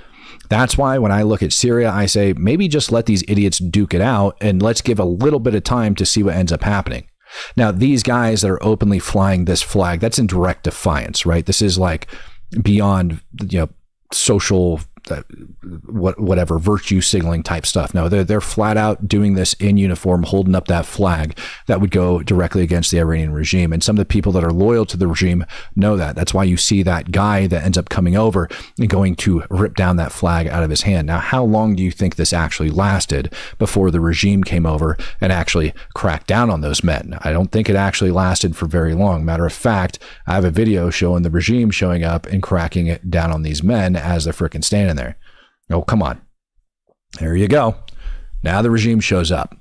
Speaker 1: That's why when I look at Syria, I say, maybe just let these idiots duke it out and let's give a little bit of time to see what ends up happening. Now, these guys that are openly flying this flag, that's in direct defiance, right? This is like beyond, social whatever virtue signaling type stuff. No, they're flat out doing this in uniform, holding up that flag that would go directly against the Iranian regime. And some of the people that are loyal to the regime know that. That's why you see that guy that ends up coming over and going to rip down that flag out of his hand. Now, how long do you think this actually lasted before the regime came over and actually cracked down on those men? I don't think it actually lasted for very long. Matter of fact, I have a video showing the regime showing up and cracking it down on these men as they're freaking standing there. Oh, come on. There you go. Now the regime shows up.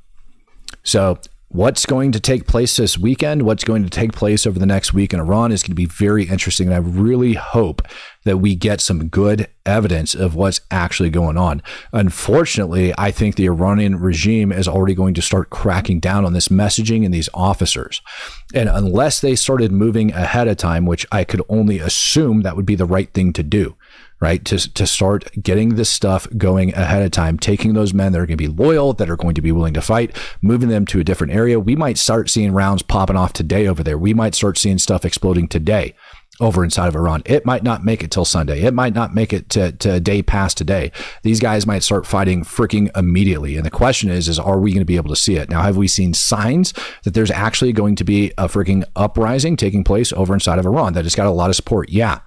Speaker 1: So what's going to take place this weekend, what's going to take place over the next week in Iran is going to be very interesting. And I really hope that we get some good evidence of what's actually going on. Unfortunately, I think the Iranian regime is already going to start cracking down on this messaging and these officers. And unless they started moving ahead of time, which I could only assume that would be the right thing to do, right? To start getting this stuff going ahead of time, taking those men that are going to be loyal, that are going to be willing to fight, moving them to a different area. We might start seeing rounds popping off today over there. We might start seeing stuff exploding today over inside of Iran. It might not make it till Sunday. It might not make it to a day past today. These guys might start fighting freaking immediately. And the question is are we going to be able to see it? Now, have we seen signs that there's actually going to be a freaking uprising taking place over inside of Iran that has got a lot of support? Yeah.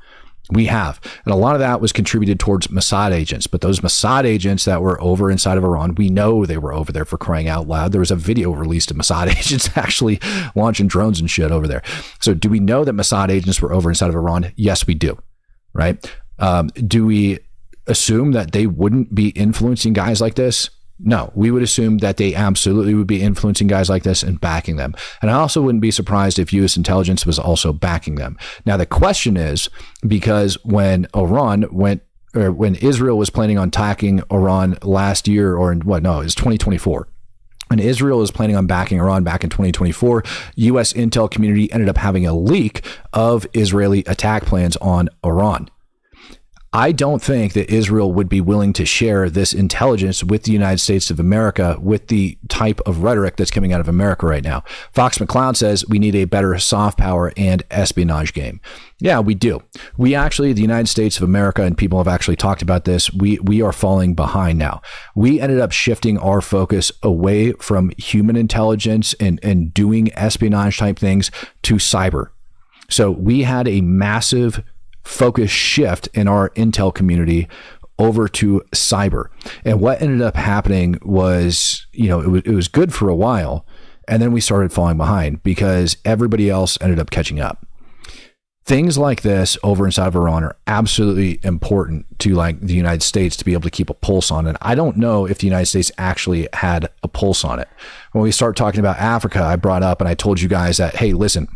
Speaker 1: We have. And a lot of that was contributed towards Mossad agents. But those Mossad agents that were over inside of Iran, we know they were over there for crying out loud. There was a video released of Mossad agents actually launching drones and shit over there. So do we know that Mossad agents were over inside of Iran? Yes, we do. Right? Do we assume that they wouldn't be influencing guys like this? No, we would assume that they absolutely would be influencing guys like this and backing them. And I also wouldn't be surprised if U.S. intelligence was also backing them. Now, the question is, because when Israel was planning on attacking Iran last year, or it was 2024. When Israel was planning on backing Iran back in 2024, U.S. intel community ended up having a leak of Israeli attack plans on Iran. I don't think that Israel would be willing to share this intelligence with the United States of America with the type of rhetoric that's coming out of America right now. Fox McCloud says we need a better soft power and espionage game. Yeah, we do. We actually, the United States of America, and people have actually talked about this, we are falling behind now. We ended up shifting our focus away from human intelligence and doing espionage type things to cyber. So we had a massive focus shift in our intel community over to cyber. And what ended up happening was, it was good for a while. And then we started falling behind because everybody else ended up catching up. Things like this over inside of Iran are absolutely important to the United States to be able to keep a pulse on it. I don't know if the United States actually had a pulse on it. When we start talking about Africa, I brought up and I told you guys that, hey, listen,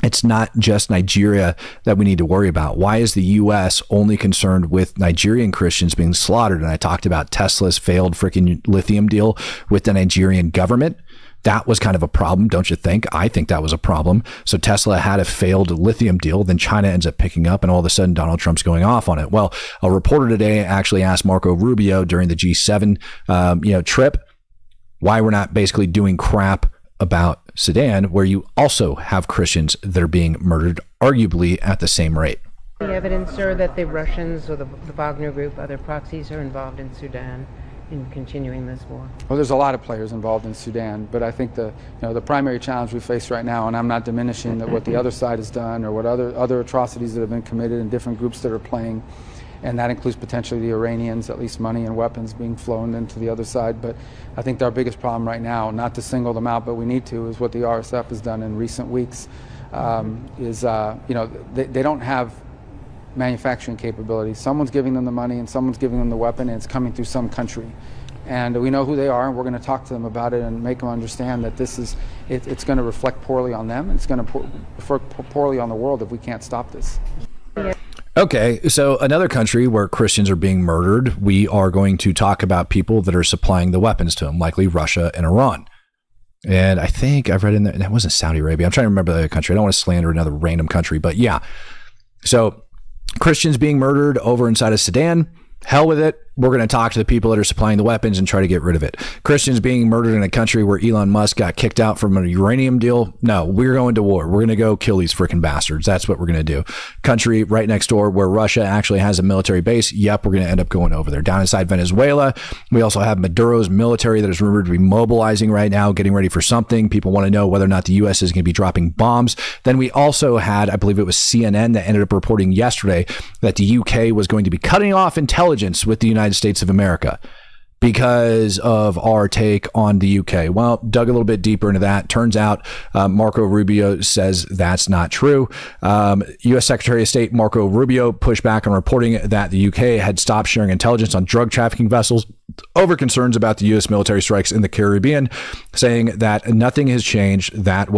Speaker 1: it's not just Nigeria that we need to worry about. Why is the U.S. only concerned with Nigerian Christians being slaughtered? And I talked about Tesla's failed freaking lithium deal with the Nigerian government. That was kind of a problem, don't you think? I think that was a problem. So Tesla had a failed lithium deal. Then China ends up picking up and all of a sudden Donald Trump's going off on it. Well, a reporter today actually asked Marco Rubio during the G7 trip why we're not basically doing crap about Sudan, where you also have Christians that are being murdered, arguably at the same rate.
Speaker 9: The evidence, sir, that the Russians or the Wagner Group, other proxies, are involved in Sudan in continuing this war?
Speaker 6: Well, there's a lot of players involved in Sudan, but I think the primary challenge we face right now, and I'm not diminishing what the other side has done or what other atrocities that have been committed and different groups that are playing, and that includes potentially the Iranians, at least money and weapons being flown into the other side. But I think our biggest problem right now, not to single them out, but we need to, is what the RSF has done in recent weeks. They don't have manufacturing capability. Someone's giving them the money and someone's giving them the weapon, and it's coming through some country. And we know who they are, and we're going to talk to them about it and make them understand that it's going to reflect poorly on them, and it's going to reflect poorly on the world if we can't stop this.
Speaker 1: Okay, so another country where Christians are being murdered, we are going to talk about people that are supplying the weapons to them, likely Russia and Iran. And I think I've read in there, that wasn't Saudi Arabia. I'm trying to remember the other country. I don't want to slander another random country, but yeah. So Christians being murdered over inside of Sudan, hell with it. we're going to talk to the people that are supplying the weapons and try to get rid of it. Christians being murdered in a country where Elon Musk got kicked out from a uranium deal. No, we're going to war. We're going to go kill these freaking bastards. That's what we're going to do. Country right next door where Russia actually has a military base. Yep, we're going to end up going over there. Down inside Venezuela, we also have Maduro's military that is rumored to be mobilizing right now, getting ready for something. People want to know whether or not the U.S. is going to be dropping bombs. Then we also had, I believe it was CNN that ended up reporting yesterday that the UK was going to be cutting off intelligence with the United States of America because of our take on the UK. Well, dug a little bit deeper into that. Turns out Marco Rubio says that's not true. U.S. Secretary of State Marco Rubio pushed back on reporting that the UK had stopped sharing intelligence on drug trafficking vessels over concerns about the U.S. military strikes in the Caribbean, saying that nothing has changed. That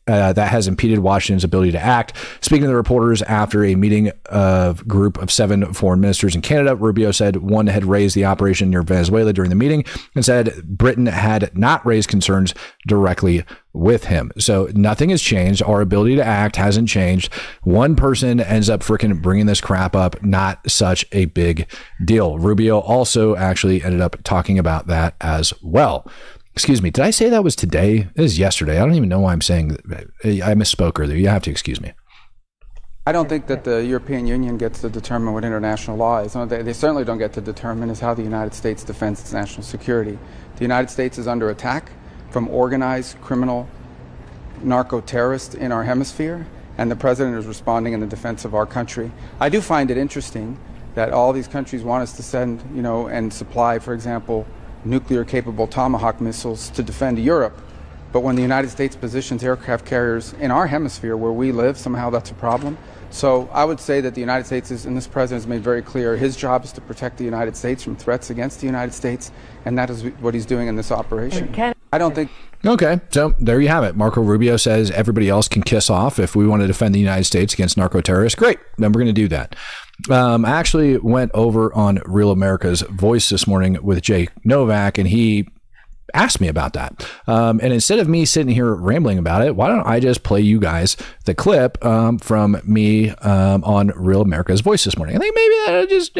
Speaker 1: has impeded Washington's ability to act. Speaking to the reporters after a meeting of group of 7 foreign ministers in Canada, Rubio said one had raised the operation near Venezuela during the meeting and said Britain had not raised concerns directly with him. So nothing has changed. Our ability to act hasn't changed. One person ends up freaking bringing this crap up. Not such a big deal. Rubio also actually ended up talking about that as well. Excuse me. Did I say that was today? It is yesterday. I don't even know why I'm saying that. I misspoke earlier. You have to excuse me.
Speaker 6: I don't think that the European Union gets to determine what international law is. They certainly don't get to determine is how the United States defends its national security. The United States is under attack from organized criminal narco-terrorists in our hemisphere, and the president is responding in the defense of our country. I do find it interesting that all these countries want us to send, and supply, for example, nuclear-capable Tomahawk missiles to defend Europe. But when the United States positions aircraft carriers in our hemisphere where we live, somehow that's a problem. So I would say that the United States is, and this president has made very clear, his job is to protect the United States from threats against the United States, and that is what he's doing in this operation. I don't think...
Speaker 1: Okay, so there you have it. Marco Rubio says everybody else can kiss off. If we want to defend the United States against narco-terrorists, great, then we're going to do that. I actually went over on Real America's Voice this morning with Jake Novak, and he asked me about that. And instead of me sitting here rambling about it, why don't I just play you guys the clip from me on Real America's Voice this morning? I think maybe that just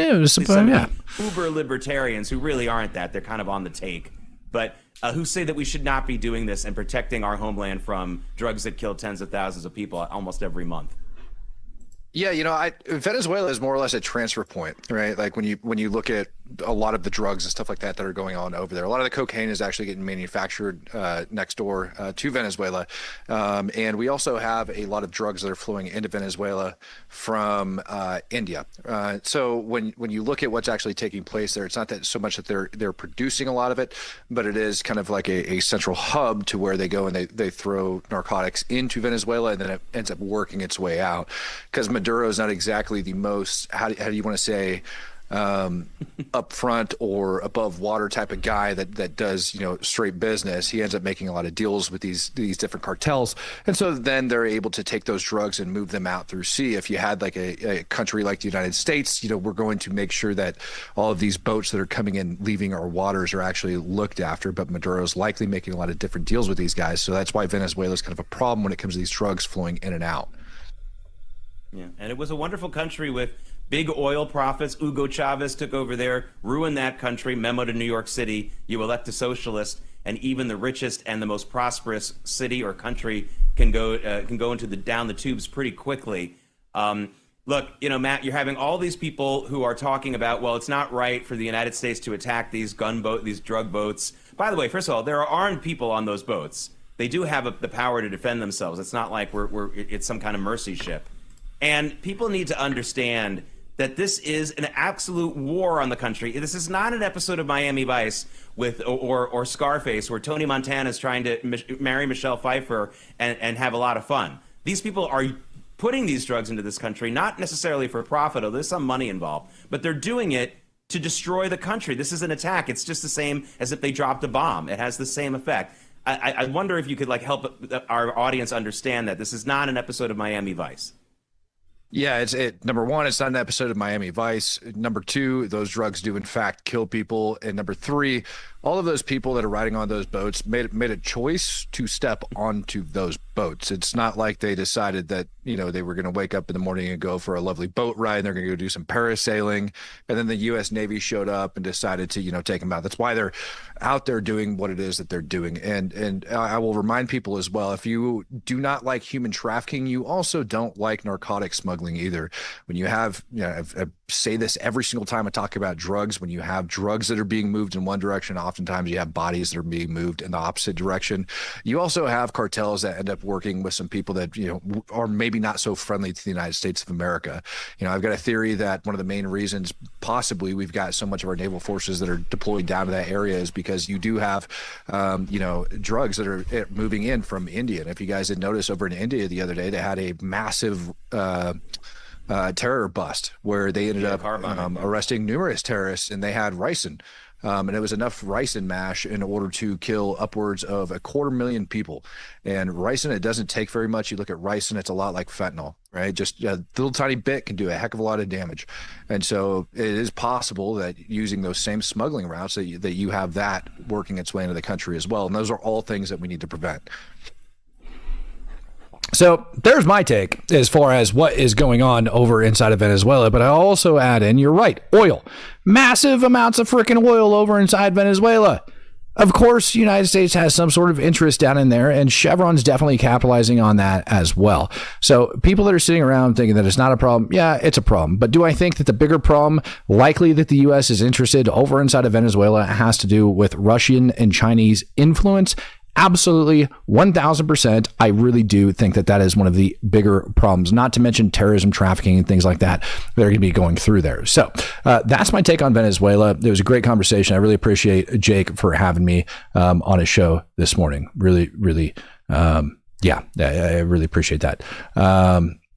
Speaker 10: uber libertarians who really aren't that. They're kind of on the take, but who say that we should not be doing this and protecting our homeland from drugs that kill tens of thousands of people almost every month.
Speaker 1: Yeah, Venezuela is more or less a transfer point, right? Like when you look at a lot of the drugs and stuff like that are going on over there. A lot of the cocaine is actually getting manufactured next door to Venezuela. And we also have a lot of drugs that are flowing into Venezuela from India. So when you look at what's actually taking place there, it's not that so much that they're producing a lot of it, but it is kind of like a central hub to where they go and they throw narcotics into Venezuela, and then it ends up working its way out. Because Maduro is not exactly the most, how do you want to say, upfront or above water type of guy that does straight business. He ends up making a lot of deals with these different cartels, and so then they're able to take those drugs and move them out through sea. If you had like a country like the United States, we're going to make sure that all of these boats that are coming in leaving our waters are actually looked after, but Maduro's likely making a lot of different deals with these guys, so that's why Venezuela is kind of a problem when it comes to these drugs flowing in and out.
Speaker 10: Yeah, and it was a wonderful country with big oil profits. Hugo Chavez took over there, ruined that country, memo to New York City, you elect a socialist, and even the richest and the most prosperous city or country can go into down the tubes pretty quickly. Look, Matt, you're having all these people who are talking about, well, it's not right for the United States to attack these drug boats. By the way, first of all, there are armed people on those boats. They do have the power to defend themselves. It's not like it's some kind of mercy ship. And people need to understand that this is an absolute war on the country. This is not an episode of Miami Vice or Scarface where Tony Montana is trying to marry Michelle Pfeiffer and have a lot of fun. These people are putting these drugs into this country, not necessarily for profit, although there's some money involved, but they're doing it to destroy the country. This is an attack. It's just the same as if they dropped a bomb. It has the same effect. I wonder if you could help our audience understand that this is not an episode of Miami Vice.
Speaker 1: Yeah, number one, it's not an episode of Miami Vice. Number two, those drugs do in fact kill people. And number three, all of those people that are riding on those boats made a choice to step onto those boats. It's not like they decided that, they were going to wake up in the morning and go for a lovely boat ride. And they're going to go do some parasailing. And then the U.S. Navy showed up and decided to, take them out. That's why they're out there doing what it is that they're doing. And I will remind people as well, if you do not like human trafficking, you also don't like narcotic smuggling either. When you have, I say this every single time I talk about drugs, when you have drugs that are being moved in one direction, oftentimes you have bodies that are being moved in the opposite direction. You also have cartels that end up working with some people that, are maybe not so friendly to the United States of America. I've got a theory that one of the main reasons possibly we've got so much of our naval forces that are deployed down to that area is because you do have, drugs that are moving in from India. And if you guys had noticed over in India the other day, they had a massive terror bust where they ended up arresting numerous terrorists, and they had ricin. And it was enough ricin mash in order to kill upwards of 250,000 people. And ricin, it doesn't take very much. You look at ricin, it's a lot like fentanyl, right? Just a little tiny bit can do a heck of a lot of damage. And so it is possible that using those same smuggling routes that you have that working its way into the country as well. And those are all things that we need to prevent. So there's my take as far as what is going on over inside of Venezuela. But I also add in, you're right, oil. Massive amounts of freaking oil over inside Venezuela. Of course, the United States has some sort of interest down in there, and Chevron's definitely capitalizing on that as well. So people that are sitting around thinking that it's not a problem, yeah, it's a problem. But do I think that the bigger problem, likely that the U.S. is interested over inside of Venezuela, has to do with Russian and Chinese influence? Absolutely, 1,000%. I really do think that is one of the bigger problems, not to mention terrorism, trafficking, and things like that are going to be going through there. So that's my take on Venezuela. It was a great conversation. I really appreciate Jake for having me on his show this morning. Really, really, I really appreciate that.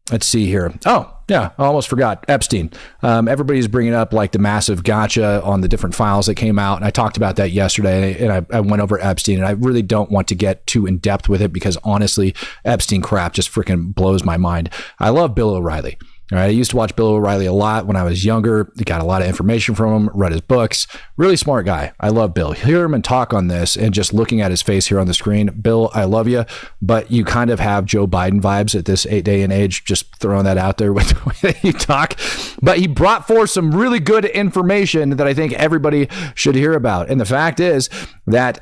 Speaker 1: Let's see here. Oh, yeah, I almost forgot. Epstein. Everybody's bringing up like the massive gotcha on the different files that came out. And I talked about that yesterday, and I went over Epstein, and I really don't want to get too in depth with it because honestly, Epstein crap just freaking blows my mind. I love Bill O'Reilly. All right, I used to watch Bill O'Reilly a lot when I was younger. Got a lot of information from him, read his books. Really smart guy. I love Bill. Hear him and talk on this, and just looking at his face here on the screen, Bill, I love you, but you kind of have Joe Biden vibes at this day and age, just throwing that out there with the way that you talk. But he brought forth some really good information that I think everybody should hear about. And the fact is that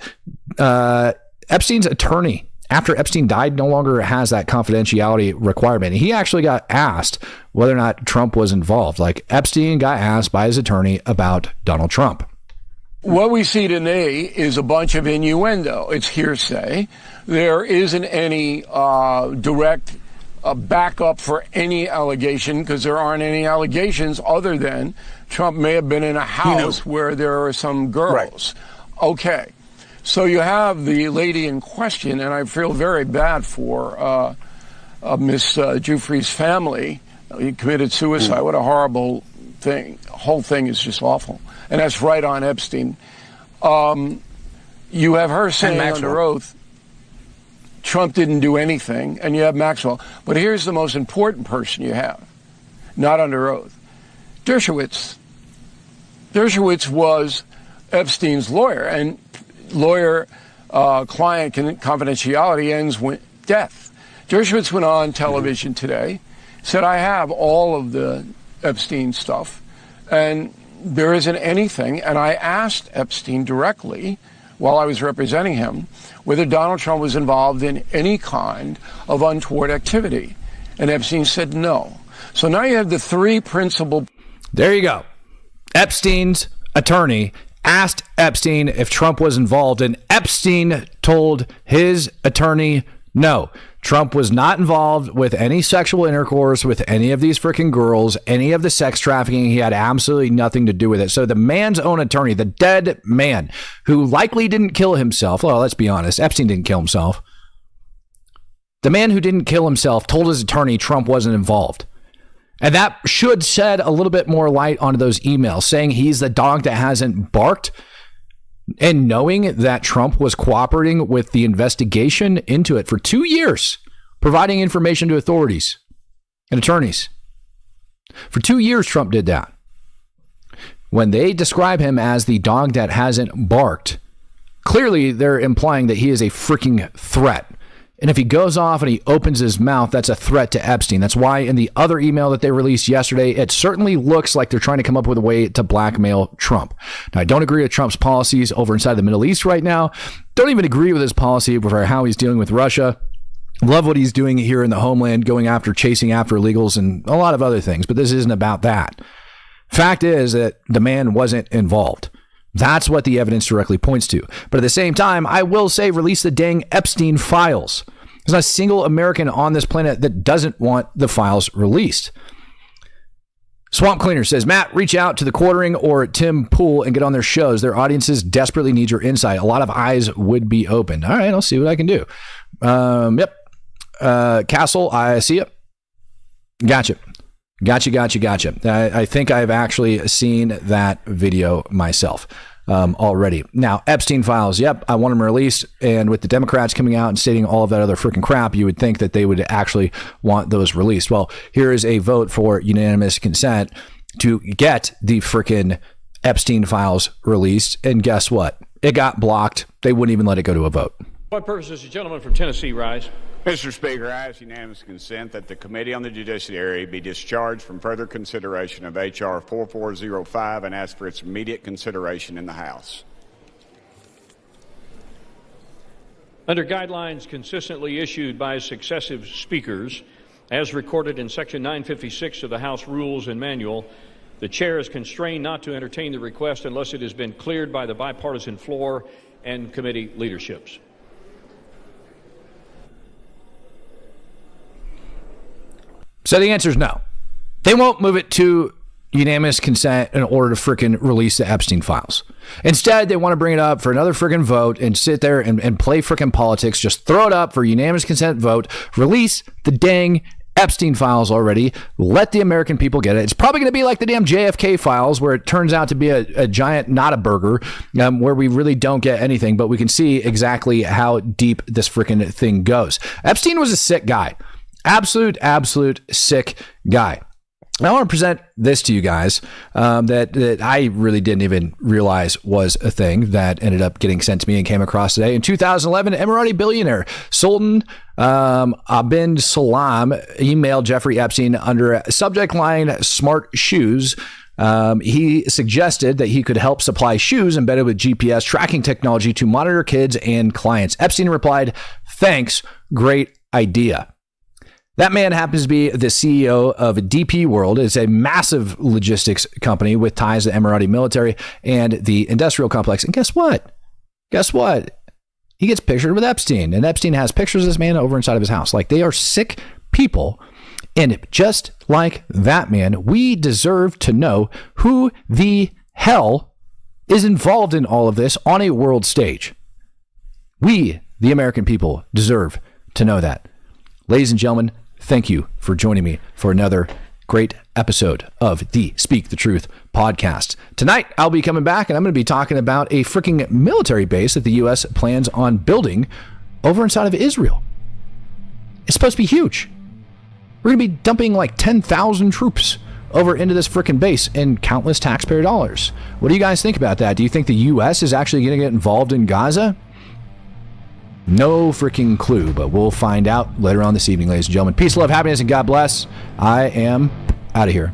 Speaker 1: Epstein's attorney, after Epstein died, no longer has that confidentiality requirement. He actually got asked whether or not Trump was involved. Like Epstein got asked by his attorney about Donald Trump.
Speaker 11: What we see today is a bunch of innuendo. It's hearsay. There isn't any direct backup for any allegation because there aren't any allegations other than Trump may have been in a house where there are some girls. Right. Okay. So you have the lady in question, and I feel very bad for Miss Giuffre's family. He committed suicide. What a horrible thing. The whole thing is just awful. And that's right on Epstein. You have her saying under oath, Trump didn't do anything, and you have Maxwell. But here's the most important person you have, not under oath. Dershowitz. Dershowitz was Epstein's lawyer, and lawyer-client confidentiality ends with death. Dershowitz went on television today, said, I have all of the Epstein stuff, and there isn't anything. And I asked Epstein directly, while I was representing him, whether Donald Trump was involved in any kind of untoward activity. And Epstein said no. So now you have the three principal...
Speaker 1: There you go. Epstein's attorney asked Epstein if Trump was involved, and Epstein told his attorney no. Trump was not involved with any sexual intercourse with any of these freaking girls, any of the sex trafficking. He had absolutely nothing to do with it. So the man's own attorney, the dead man who likely didn't kill himself. Well, let's be honest. Epstein didn't kill himself. The man who didn't kill himself told his attorney Trump wasn't involved. And that should shed a little bit more light onto those emails saying he's the dog that hasn't barked, and knowing that Trump was cooperating with the investigation into it for 2 years, providing information to authorities and attorneys. For 2 years, Trump did that. When they describe him as the dog that hasn't barked, clearly they're implying that he is a freaking threat. And if he goes off and he opens his mouth, that's a threat to Epstein. That's why in the other email that they released yesterday, it certainly looks like they're trying to come up with a way to blackmail Trump. Now, I don't agree with Trump's policies over inside the Middle East right now. Don't even agree with his policy for how he's dealing with Russia. Love what he's doing here in the homeland, chasing after illegals and a lot of other things. But this isn't about that. Fact is that the man wasn't involved. That's what the evidence directly points to. But at the same time, I will say release the dang Epstein files. There's not a single American on this planet that doesn't want the files released. Swamp Cleaner says, Matt, reach out to the Quartering or Tim Pool and get on their shows. Their audiences desperately need your insight. A lot of eyes would be opened. All right, I'll see what I can do. Yep. Castle, I see it. Gotcha. I think I've actually seen that video myself already. Now, Epstein files, yep, I want them released. And with the Democrats coming out and stating all of that other freaking crap, you would think that they would actually want those released. Well, here is a vote for unanimous consent to get the freaking Epstein files released. And guess what? It got blocked. They wouldn't even let it go to a vote.
Speaker 12: What purpose does the gentleman from Tennessee rise?
Speaker 13: Mr. Speaker, I ask unanimous consent that the Committee on the Judiciary be discharged from further consideration of H.R. 4405 and ask for its immediate consideration in the House.
Speaker 12: Under guidelines consistently issued by successive speakers, as recorded in Section 956 of the House Rules and Manual, the chair is constrained not to entertain the request unless it has been cleared by the bipartisan floor and committee leaderships.
Speaker 1: So the answer is no. They won't move it to unanimous consent in order to freaking release the Epstein files. Instead, they want to bring it up for another freaking vote and sit there and play freaking politics. Just throw it up for unanimous consent vote. Release the dang Epstein files already. Let the American people get it. It's probably going to be like the damn JFK files where it turns out to be a giant, not a burger, where we really don't get anything, but we can see exactly how deep this freaking thing goes. Epstein was a sick guy. Absolute sick guy. I want to present this to you guys that I really didn't even realize was a thing that ended up getting sent to me and came across today. In 2011, Emirati billionaire Sultan bin Salam emailed Jeffrey Epstein under a subject line smart shoes. He suggested that he could help supply shoes embedded with GPS tracking technology to monitor kids and clients. Epstein replied, "Thanks, great idea." That man happens to be the CEO of DP World. It's a massive logistics company with ties to the Emirati military and the industrial complex. And guess what? He gets pictured with Epstein. And Epstein has pictures of this man over inside of his house. Like, they are sick people. And just like that man, we deserve to know who the hell is involved in all of this on a world stage. We, the American people, deserve to know that. Ladies and gentlemen, thank you for joining me for another great episode of the Speak the Truth podcast. Tonight, I'll be coming back and I'm going to be talking about a freaking military base that the U.S. plans on building over inside of Israel. It's supposed to be huge. We're going to be dumping like 10,000 troops over into this freaking base and countless taxpayer dollars. What do you guys think about that? Do you think the U.S. is actually going to get involved in Gaza? No freaking clue, but we'll find out later on this evening, ladies and gentlemen. Peace, love, happiness, and God bless. I am out of here.